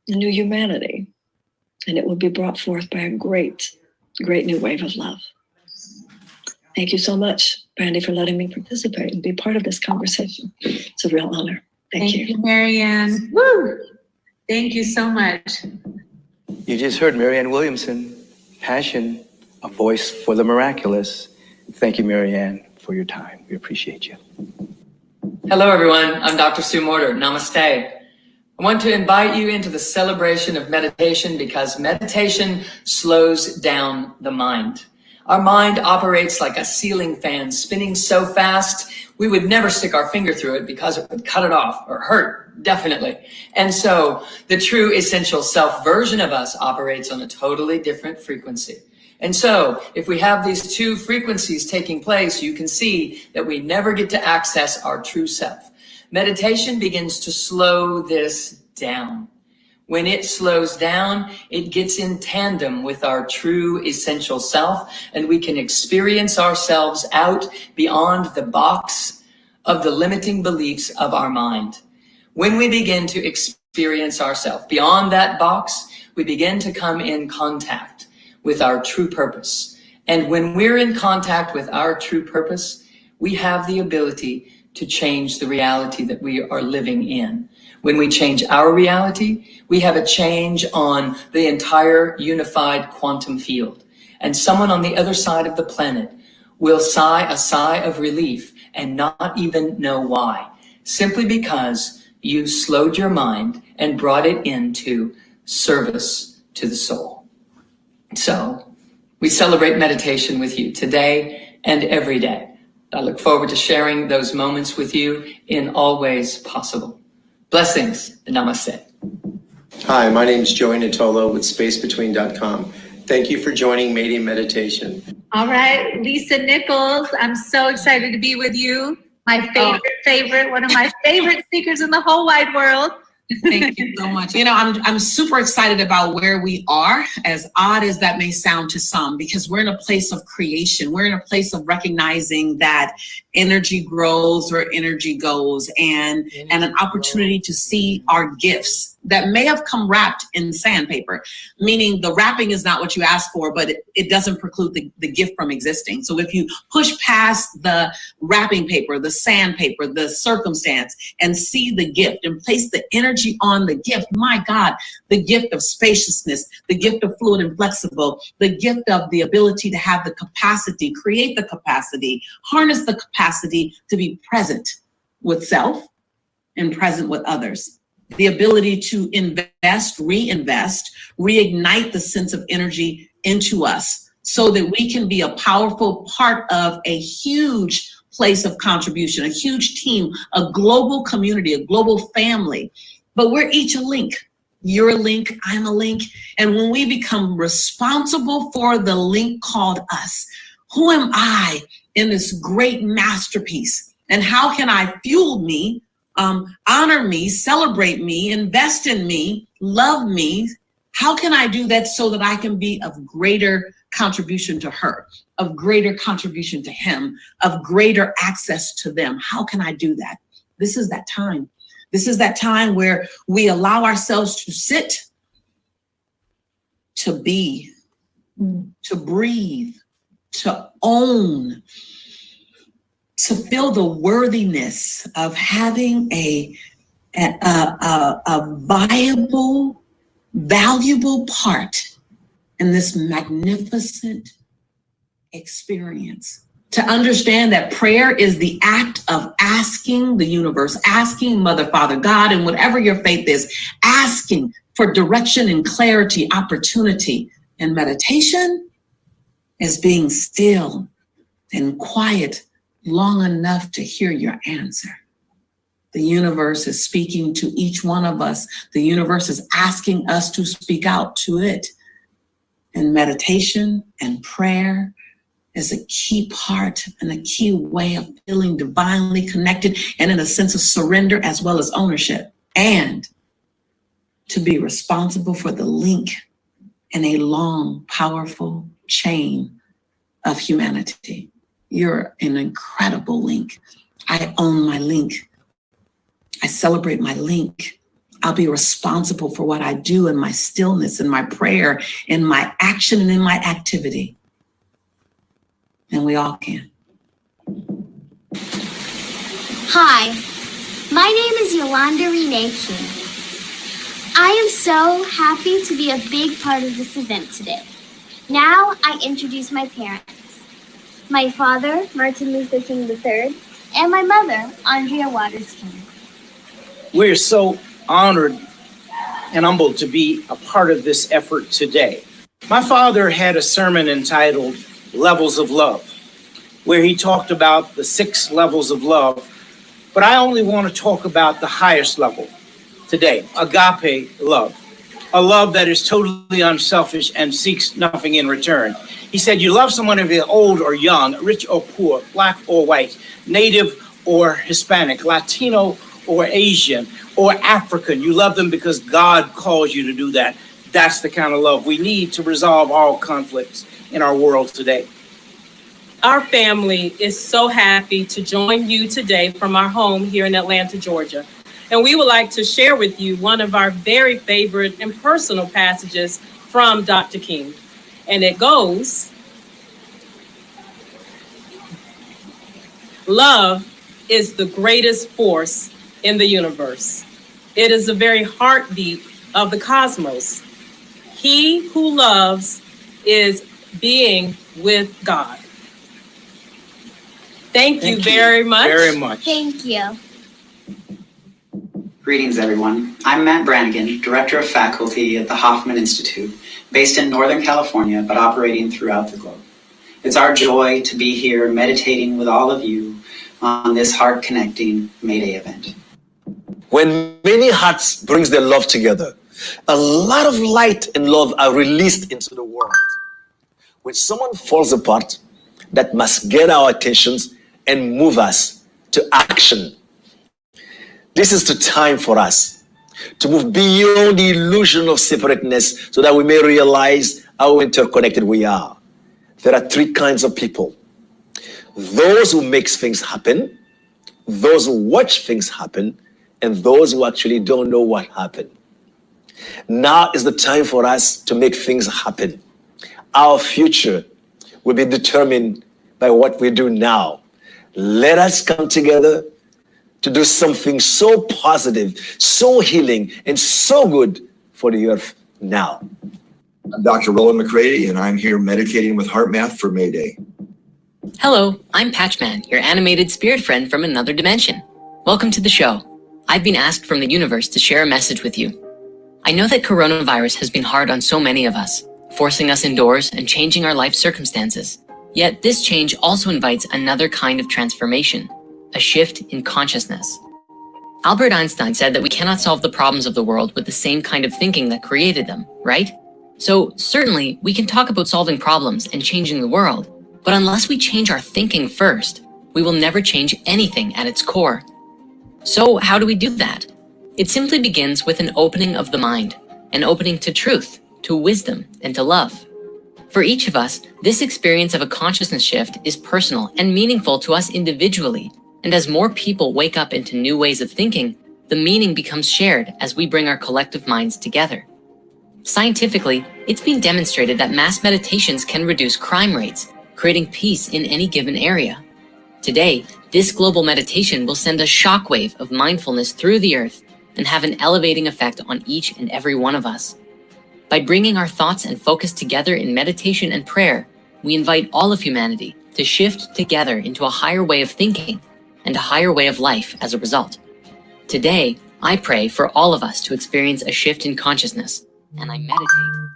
a new humanity. And it will be brought forth by a great, great new wave of love. Thank you so much, Brandy, for letting me participate and be part of this conversation. It's a real honor. Thank you. Thank you, Marianne. Woo! Thank you so much. You just heard Marianne Williamson, passion, a voice for the miraculous. Thank you, Marianne, for your time. We appreciate you. Hello, everyone. I'm Dr. Sue Morter. Namaste. I want to invite you into the celebration of meditation because meditation slows down the mind. Our mind operates like a ceiling fan, spinning so fast, we would never stick our finger through it because it would cut it off or hurt, definitely. And so the true essential self version of us operates on a totally different frequency. And so if we have these two frequencies taking place, you can see that we never get to access our true self. Meditation begins to slow this down. When it slows down, it gets in tandem with our true essential self, and we can experience ourselves out beyond the box of the limiting beliefs of our mind. When we begin to experience ourselves beyond that box, we begin to come in contact with our true purpose. And when we're in contact with our true purpose, we have the ability to change the reality that we are living in. When we change our reality, we have a change on the entire unified quantum field. And someone on the other side of the planet will sigh a sigh of relief and not even know why, simply because you slowed your mind and brought it into service to the soul. So we celebrate meditation with you today and every day. I look forward to sharing those moments with you in all ways possible. Blessings and namaste. Hi, my name is Joey Natolo with spacebetween.com. Thank you for joining Mayday Meditation. All right, Lisa Nichols, I'm so excited to be with you. My favorite, one of my favorite speakers in the whole wide world. Thank you so much. You know, I'm super excited about where we are, as odd as that may sound to some, because we're in a place of creation. We're in a place of recognizing that energy grows where energy goes, and an opportunity to see our gifts that may have come wrapped in sandpaper, meaning the wrapping is not what you asked for, but it doesn't preclude the gift from existing. So if you push past the wrapping paper, the sandpaper, the circumstance, and see the gift and place the energy on the gift, my God, the gift of spaciousness, the gift of fluid and flexible, the gift of the ability to have the capacity, create the capacity, harness the capacity to be present with self and present with others. The ability to invest, reinvest, reignite the sense of energy into us so that we can be a powerful part of a huge place of contribution, a huge team, a global community, a global family. But we're each a link. You're a link, I'm a link. And when we become responsible for the link called us, who am I in this great masterpiece? And how can I fuel me, honor me, celebrate me, invest in me, love me? How can I do that so that I can be of greater contribution to her, of greater contribution to him, of greater access to them? How can I do that? This is that time. This is that time where we allow ourselves to sit, to be, to breathe, to own, to feel the worthiness of having a viable, valuable part in this magnificent experience. To understand that prayer is the act of asking the universe, asking Mother, Father, God, and whatever your faith is, asking for direction and clarity, opportunity. And meditation is being still and quiet long enough to hear your answer. The universe is speaking to each one of us. The universe is asking us to speak out to it. And meditation and prayer is a key part and a key way of feeling divinely connected and in a sense of surrender as well as ownership, and to be responsible for the link in a long, powerful chain of humanity. You're an incredible link. I own my link. I celebrate my link. I'll be responsible for what I do in my stillness, in my prayer, in my action, and in my activity. And we all can. Hi, my name is Yolanda Renee King. I am so happy to be a big part of this event today. Now I introduce my parents. My father, Martin Luther King III, and my mother, Andrea Waters King. We're so honored and humbled to be a part of this effort today. My father had a sermon entitled Levels of Love, where he talked about the 6 levels of love, but I only want to talk about the highest level today, agape love, a love that is totally unselfish and seeks nothing in return. He said, you love someone if they're old or young, rich or poor, black or white, native or Hispanic, Latino or Asian or African. You love them because God calls you to do that. That's the kind of love we need to resolve all conflicts in our world today. Our family is so happy to join you today from our home here in Atlanta, Georgia. And we would like to share with you one of our very favorite and personal passages from Dr. King. And it goes, love is the greatest force in the universe. It is the very heartbeat of the cosmos. He who loves is being with God. Thank you very much. Very much. Thank you. Greetings, everyone. I'm Matt Brannigan, Director of Faculty at the Hoffman Institute, based in Northern California, but operating throughout the globe. It's our joy to be here meditating with all of you on this heart-connecting Mayday event. When many hearts brings their love together, A lot of light and love are released into the world. When someone falls apart, that must get our attentions and move us to action. This is the time for us to move beyond the illusion of separateness so that we may realize how interconnected we are. There are three kinds of people: those who make things happen, those who watch things happen, and those who actually don't know what happened. Now is the time for us to make things happen. Our future will be determined by what we do now. Let us come together to do something so positive, so healing, and so good for the earth now. I'm Dr. Roland McCready, and I'm here meditating with HeartMath for Mayday. Hello, I'm Patchman, your animated spirit friend from another dimension. Welcome to the show. I've been asked from the universe to share a message with you. I know that coronavirus has been hard on so many of us, forcing us indoors and changing our life circumstances. Yet this change also invites another kind of transformation, a shift in consciousness. Albert Einstein said that we cannot solve the problems of the world with the same kind of thinking that created them, right? So certainly we can talk about solving problems and changing the world, but unless we change our thinking first, we will never change anything at its core. So how do we do that? It simply begins with an opening of the mind, an opening to truth, to wisdom, and to love. For each of us, this experience of a consciousness shift is personal and meaningful to us individually. And as more people wake up into new ways of thinking, the meaning becomes shared as we bring our collective minds together. Scientifically, it's been demonstrated that mass meditations can reduce crime rates, creating peace in any given area. Today, this global meditation will send a shockwave of mindfulness through the earth and have an elevating effect on each and every one of us. By bringing our thoughts and focus together in meditation and prayer, we invite all of humanity to shift together into a higher way of thinking and a higher way of life as a result. Today, I pray for all of us to experience a shift in consciousness, and I meditate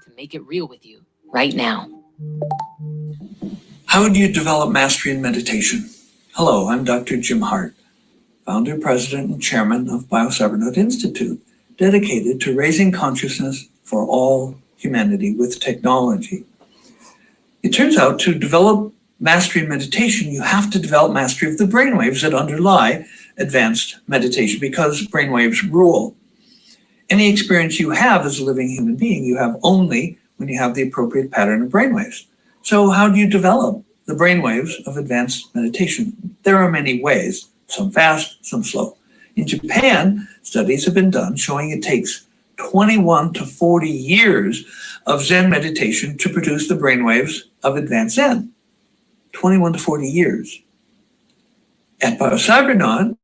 to make it real with you right now. How do you develop mastery in meditation? Hello, I'm Dr. Jim Hart, founder, president, and chairman of BioCyberNode Institute, dedicated to raising consciousness for all humanity with technology. It turns out to develop mastery in meditation, you have to develop mastery of the brainwaves that underlie advanced meditation, because brainwaves rule. Any experience you have as a living human being, you have only when you have the appropriate pattern of brainwaves. So how do you develop the brainwaves of advanced meditation? There are many ways, some fast, some slow. In Japan, studies have been done showing it takes 21 to 40 years of Zen meditation to produce the brainwaves of advanced Zen. 21 to 40 years. At BioCyberNode,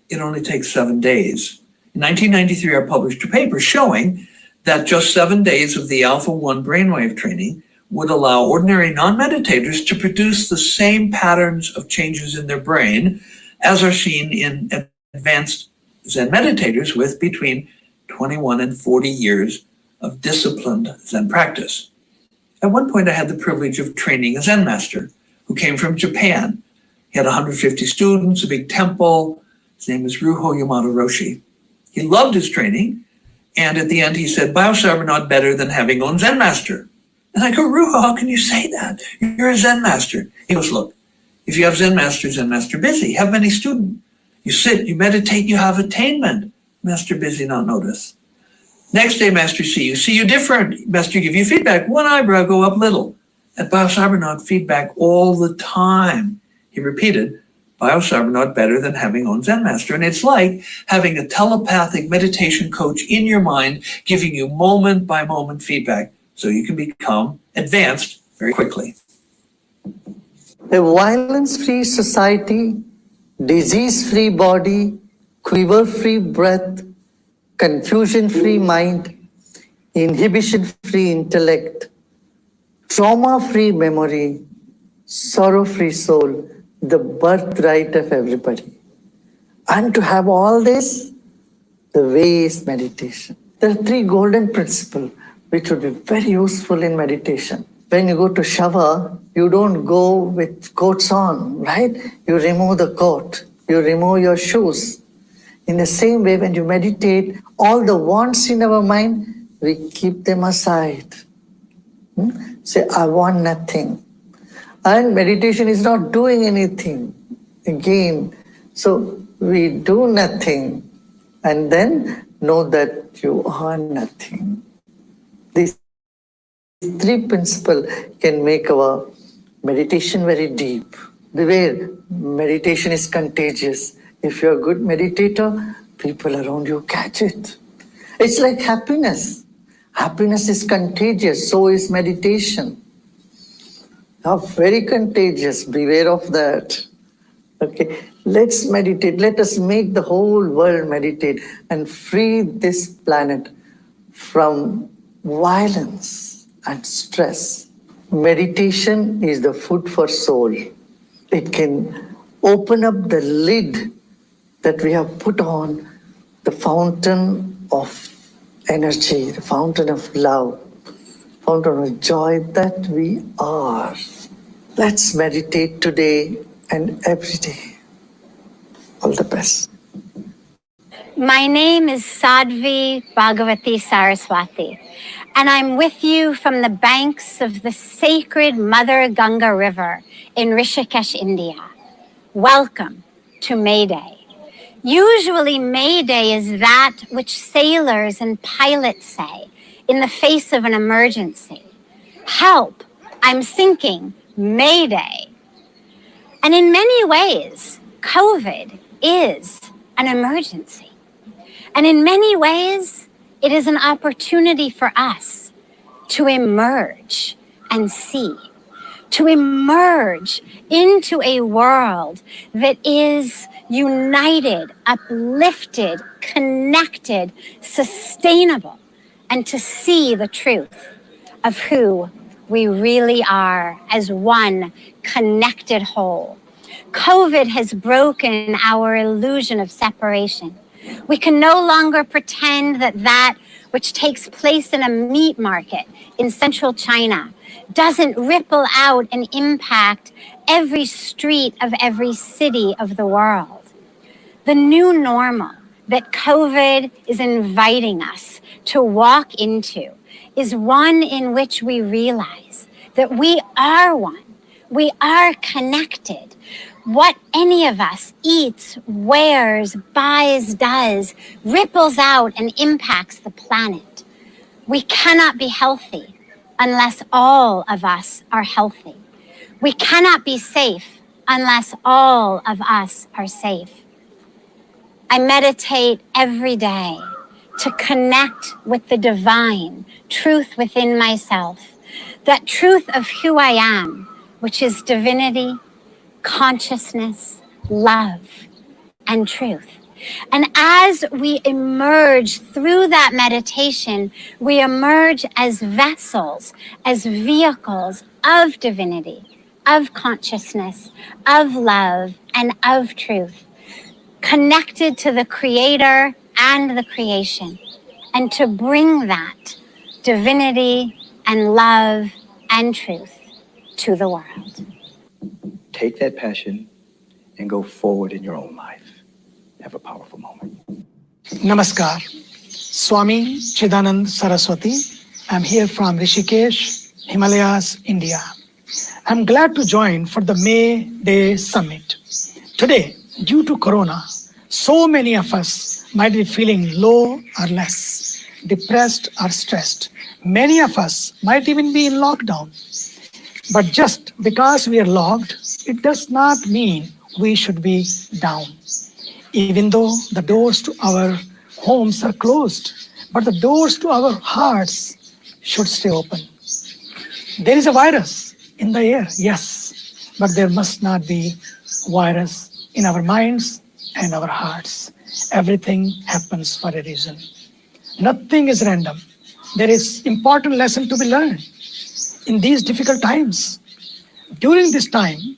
it only takes 7 days. In 1993, I published a paper showing that just 7 days of the Alpha-1 brainwave training would allow ordinary non-meditators to produce the same patterns of changes in their brain as are seen in advanced Zen meditators with between 21 and 40 years of disciplined Zen practice. At one point, I had the privilege of training a Zen master who came from Japan. He had 150 students, a big temple. His name is Ruho Yamato Roshi. He loved his training, and at the end he said, BioCyberNode better than having own Zen master. And I go, Ruho, how can you say that? You're a Zen master. He goes, look, if you have Zen master busy. Have many students. You sit, you meditate, you have attainment. Master busy, not notice. Next day, master see you different. Master give you feedback. One eyebrow go up little. At BioCyberNode, feedback all the time. He repeated, BioCyberNode better than having own Zen master. And it's like having a telepathic meditation coach in your mind, giving you moment by moment feedback so you can become advanced very quickly. A violence-free society, disease-free body, quiver-free breath, confusion-free mind, inhibition-free intellect, trauma-free memory, sorrow-free soul, the birthright of everybody. And to have all this, the way is meditation. There are 3 golden principles which would be very useful in meditation. When you go to shower, you don't go with coats on, right? You remove the coat, you remove your shoes. In the same way, when you meditate, all the wants in our mind, we keep them aside. Say, I want nothing. And meditation is not doing anything. Again, so we do nothing and then know that you are nothing. These three principles can make our meditation very deep. Beware, meditation is contagious. If you're a good meditator, people around you catch it. It's like happiness. Happiness is contagious, so is meditation. Very contagious, beware of that. Okay, let's meditate. Let us make the whole world meditate and free this planet from violence and stress. Meditation is the food for soul. It can open up the lid that we have put on the fountain of energy, the fountain of love, fountain of joy that we are. Let's meditate today and every day. All the best. My name is Sadhvi Bhagavati Saraswati, and I'm with you from the banks of the sacred Mother Ganga River in Rishikesh, India. Welcome to Mayday. Usually Mayday is that which sailors and pilots say in the face of an emergency. Help, I'm sinking, Mayday. And in many ways, COVID is an emergency. And in many ways, it is an opportunity for us to emerge and see, to emerge into a world that is united, uplifted, connected, sustainable, and to see the truth of who we really are as one connected whole. COVID has broken our illusion of separation. We can no longer pretend that that which takes place in a meat market in central China doesn't ripple out and impact every street of every city of the world. The new normal that COVID is inviting us to walk into is one in which we realize that we are one. We are connected. What any of us eats, wears, buys, does, ripples out and impacts the planet. We cannot be healthy unless all of us are healthy. We cannot be safe unless all of us are safe. I meditate every day to connect with the divine truth within myself, that truth of who I am, which is divinity, consciousness, love, and truth. And as we emerge through that meditation, we emerge as vessels, as vehicles of divinity, of consciousness, of love, and of truth, connected to the Creator and the creation, and to bring that divinity and love and truth to the world. Take that passion and go forward in your own life. Have a powerful moment. Namaskar. Swami Chidanand Saraswati. I'm here from Rishikesh, Himalayas, India. I'm glad to join for the May Day Summit. Today, due to Corona, so many of us might be feeling low or less, depressed or stressed. Many of us might even be in lockdown. But just because we are locked, it does not mean we should be down. Even though the doors to our homes are closed, but the doors to our hearts should stay open. There is a virus in the air, yes, but there must not be virus in our minds and our hearts. Everything happens for a reason. Nothing is random. There is important lesson to be learned in these difficult times. During this time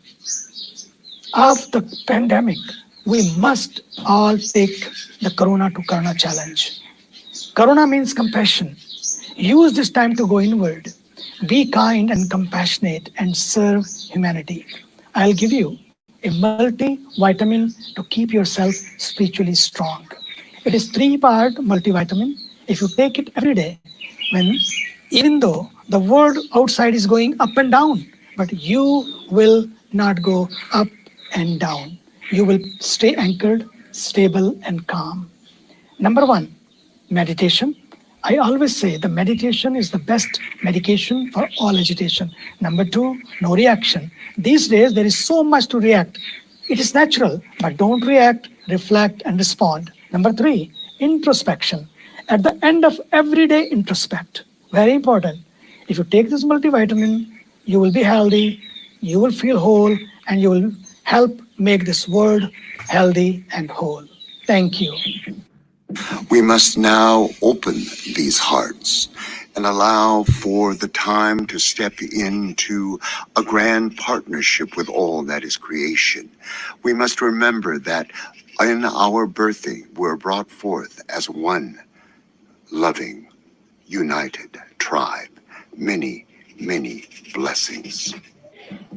of the pandemic, we must all take the Corona to Karna challenge. Corona means compassion. Use this time to go inward. Be kind and compassionate and serve humanity. I'll give you a multivitamin to keep yourself spiritually strong. It is 3-part multivitamin. If you take it every day, even though the world outside is going up and down, but you will not go up and down. You will stay anchored, stable, and calm. Number one, meditation. I always say the meditation is the best medication for all agitation. Number two, no reaction. These days, there is so much to react. It is natural, but don't react, reflect, and respond. Number three, introspection. At the end of every day, introspect. Very important. If you take this multivitamin, you will be healthy, you will feel whole, and you will help make this world healthy and whole. Thank you. We must now open these hearts and allow for the time to step into a grand partnership with all that is creation. We must remember that in our birthing, we're brought forth as one loving, united tribe. Many, many blessings.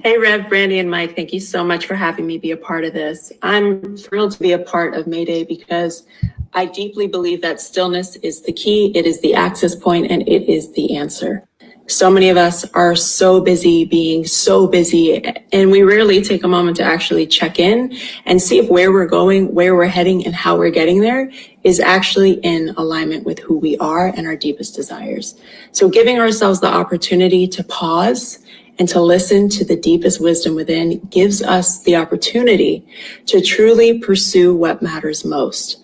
Hey, Rev, Brandy, and Mike, thank you so much for having me be a part of this. I'm thrilled to be a part of Mayday because I deeply believe that stillness is the key, it is the access point, and it is the answer. So many of us are so busy being so busy, and we rarely take a moment to actually check in and see if where we're going, where we're heading, and how we're getting there is actually in alignment with who we are and our deepest desires. So giving ourselves the opportunity to pause and to listen to the deepest wisdom within gives us the opportunity to truly pursue what matters most.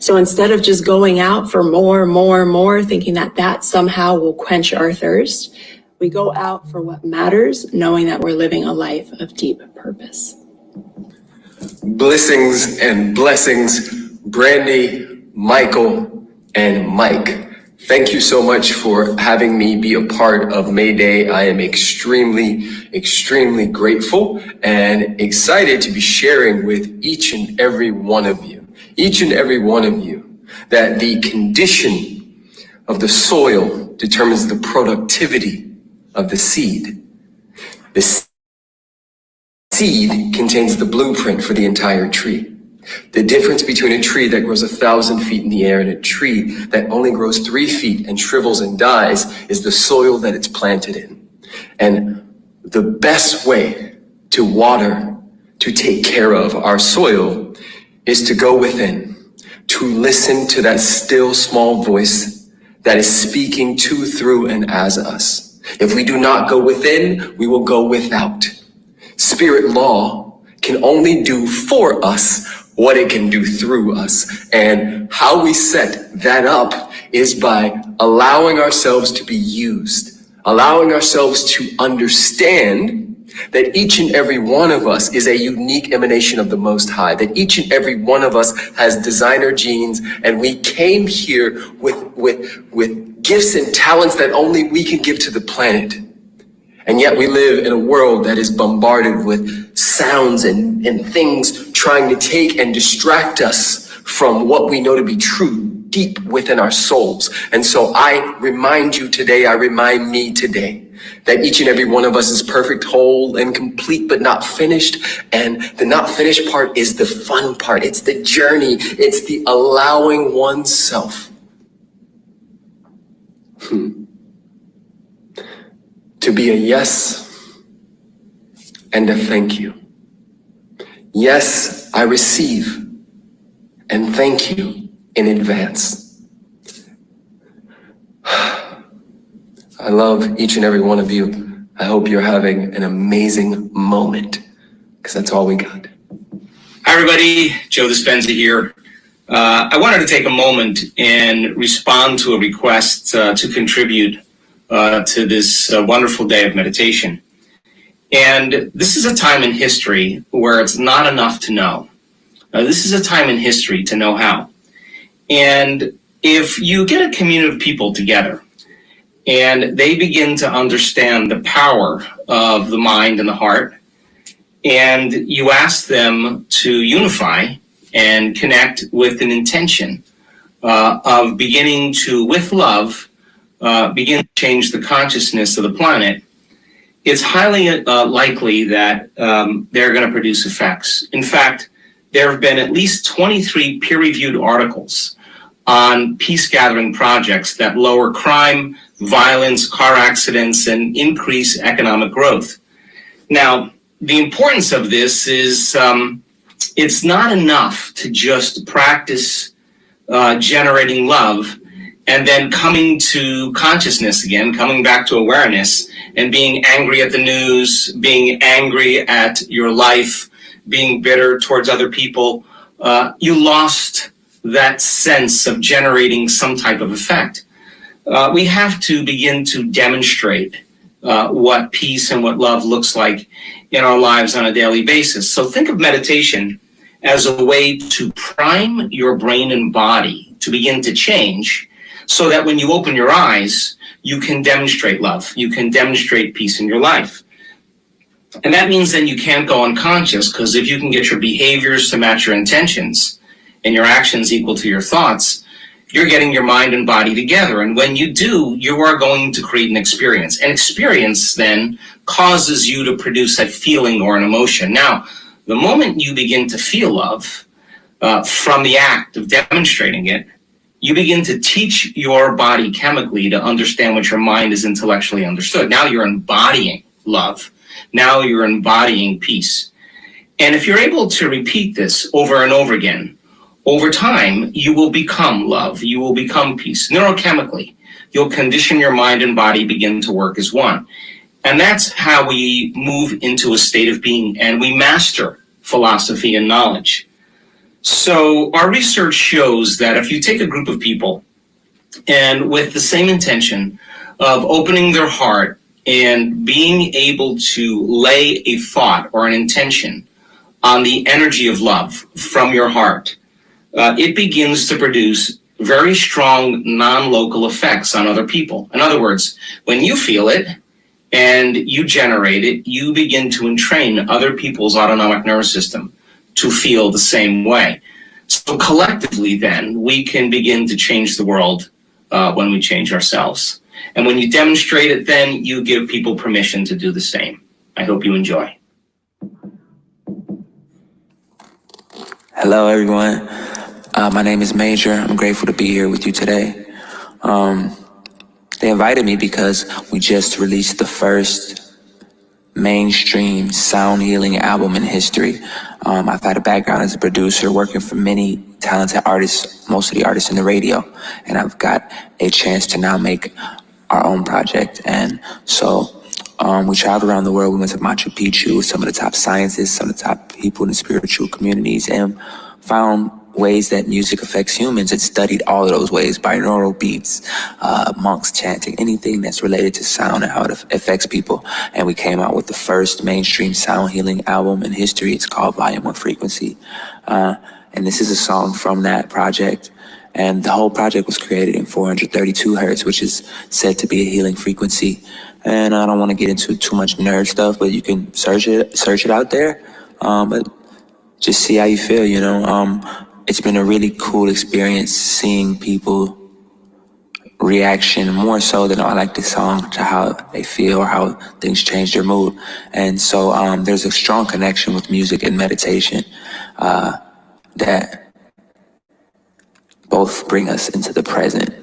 So instead of just going out for more, thinking that that somehow will quench our thirst, we go out for what matters, knowing that we're living a life of deep purpose. Blessings and blessings, Brandy, Michael, and Mike. Thank you so much for having me be a part of Mayday. I am extremely, extremely grateful and excited to be sharing with each and every one of you, that the condition of the soil determines the productivity of the seed. The seed contains the blueprint for the entire tree. The difference between a tree that grows 1,000 feet in the air and a tree that only grows 3 feet and shrivels and dies is the soil that it's planted in. And the best way to water, to take care of our soil, is to go within, to listen to that still small voice that is speaking to, through, and as us. If we do not go within, we will go without. Spirit law can only do for us what it can do through us. And how we set that up is by allowing ourselves to be used, allowing ourselves to understand that each and every one of us is a unique emanation of the Most High, that each and every one of us has designer genes, and we came here with gifts and talents that only we can give to the planet. And yet we live in a world that is bombarded with sounds and things trying to take and distract us from what we know to be true deep within our souls. And so I remind you today, I remind me today, that each and every one of us is perfect, whole, and complete, but not finished. And the not finished part is the fun part. It's the journey. It's the allowing oneself to be a yes and a thank you. Yes, I receive, and thank you in advance. I love each and every one of you. I hope you're having an amazing moment, because that's all we got. Hi, everybody. Joe Dispenza here. I wanted to take a moment and respond to a request to contribute to this wonderful day of meditation. And this is a time in history where it's not enough to know. This is a time in history to know how. And if you get a community of people together and they begin to understand the power of the mind and the heart, and you ask them to unify and connect with an intention of beginning to, with love, begin to change the consciousness of the planet, it's highly likely that they're going to produce effects. In fact, there have been at least 23 peer-reviewed articles on peace gathering projects that lower crime, violence, car accidents, and increase economic growth. Now, the importance of this is it's not enough to just practice generating love and then coming to consciousness again, coming back to awareness and being angry at the news, being angry at your life, being bitter towards other people. You lost that sense of generating some type of effect. We have to begin to demonstrate what peace and what love looks like in our lives on a daily basis. So think of meditation as a way to prime your brain and body to begin to change so that when you open your eyes, you can demonstrate love. You can demonstrate peace in your life. And that means then you can't go unconscious, because if you can get your behaviors to match your intentions and your actions equal to your thoughts, you're getting your mind and body together. And when you do, you are going to create an experience. An experience then causes you to produce a feeling or an emotion. Now, the moment you begin to feel love from the act of demonstrating it, you begin to teach your body chemically to understand what your mind is intellectually understood. Now you're embodying love. Now you're embodying peace. And if you're able to repeat this over and over again, over time, you will become love. You will become peace. Neurochemically, you'll condition your mind and body begin to work as one. And that's how we move into a state of being, and we master philosophy and knowledge. So our research shows that if you take a group of people and with the same intention of opening their heart and being able to lay a thought or an intention on the energy of love from your heart, it begins to produce very strong non-local effects on other people. In other words, when you feel it and you generate it, you begin to entrain other people's autonomic nervous system to feel the same way. So collectively then, we can begin to change the world when we change ourselves. And when you demonstrate it, then you give people permission to do the same. I hope you enjoy. Hello, everyone. My name is Major. I'm grateful to be here with you today. They invited me because we just released the first mainstream sound healing album in history. I've had a background as a producer, working for many talented artists, most of the artists in the radio, and I've got a chance to now make our own project. And so we traveled around the world. We went to Machu Picchu with some of the top scientists, some of the top people in the spiritual communities, and found ways that music affects humans, and studied all of those ways: binaural beats, monks chanting, anything that's related to sound and how it affects people. And we came out with the first mainstream sound healing album in history. It's called Volume 1 Frequency. And this is a song from that project. And the whole project was created in 432 hertz, which is said to be a healing frequency. And I don't want to get into too much nerd stuff, but you can search it out there. But just see how you feel, you know. It's been a really cool experience seeing people reaction, more so than I like the song, to how they feel or how things change their mood. And so there's a strong connection with music and meditation that both bring us into the present.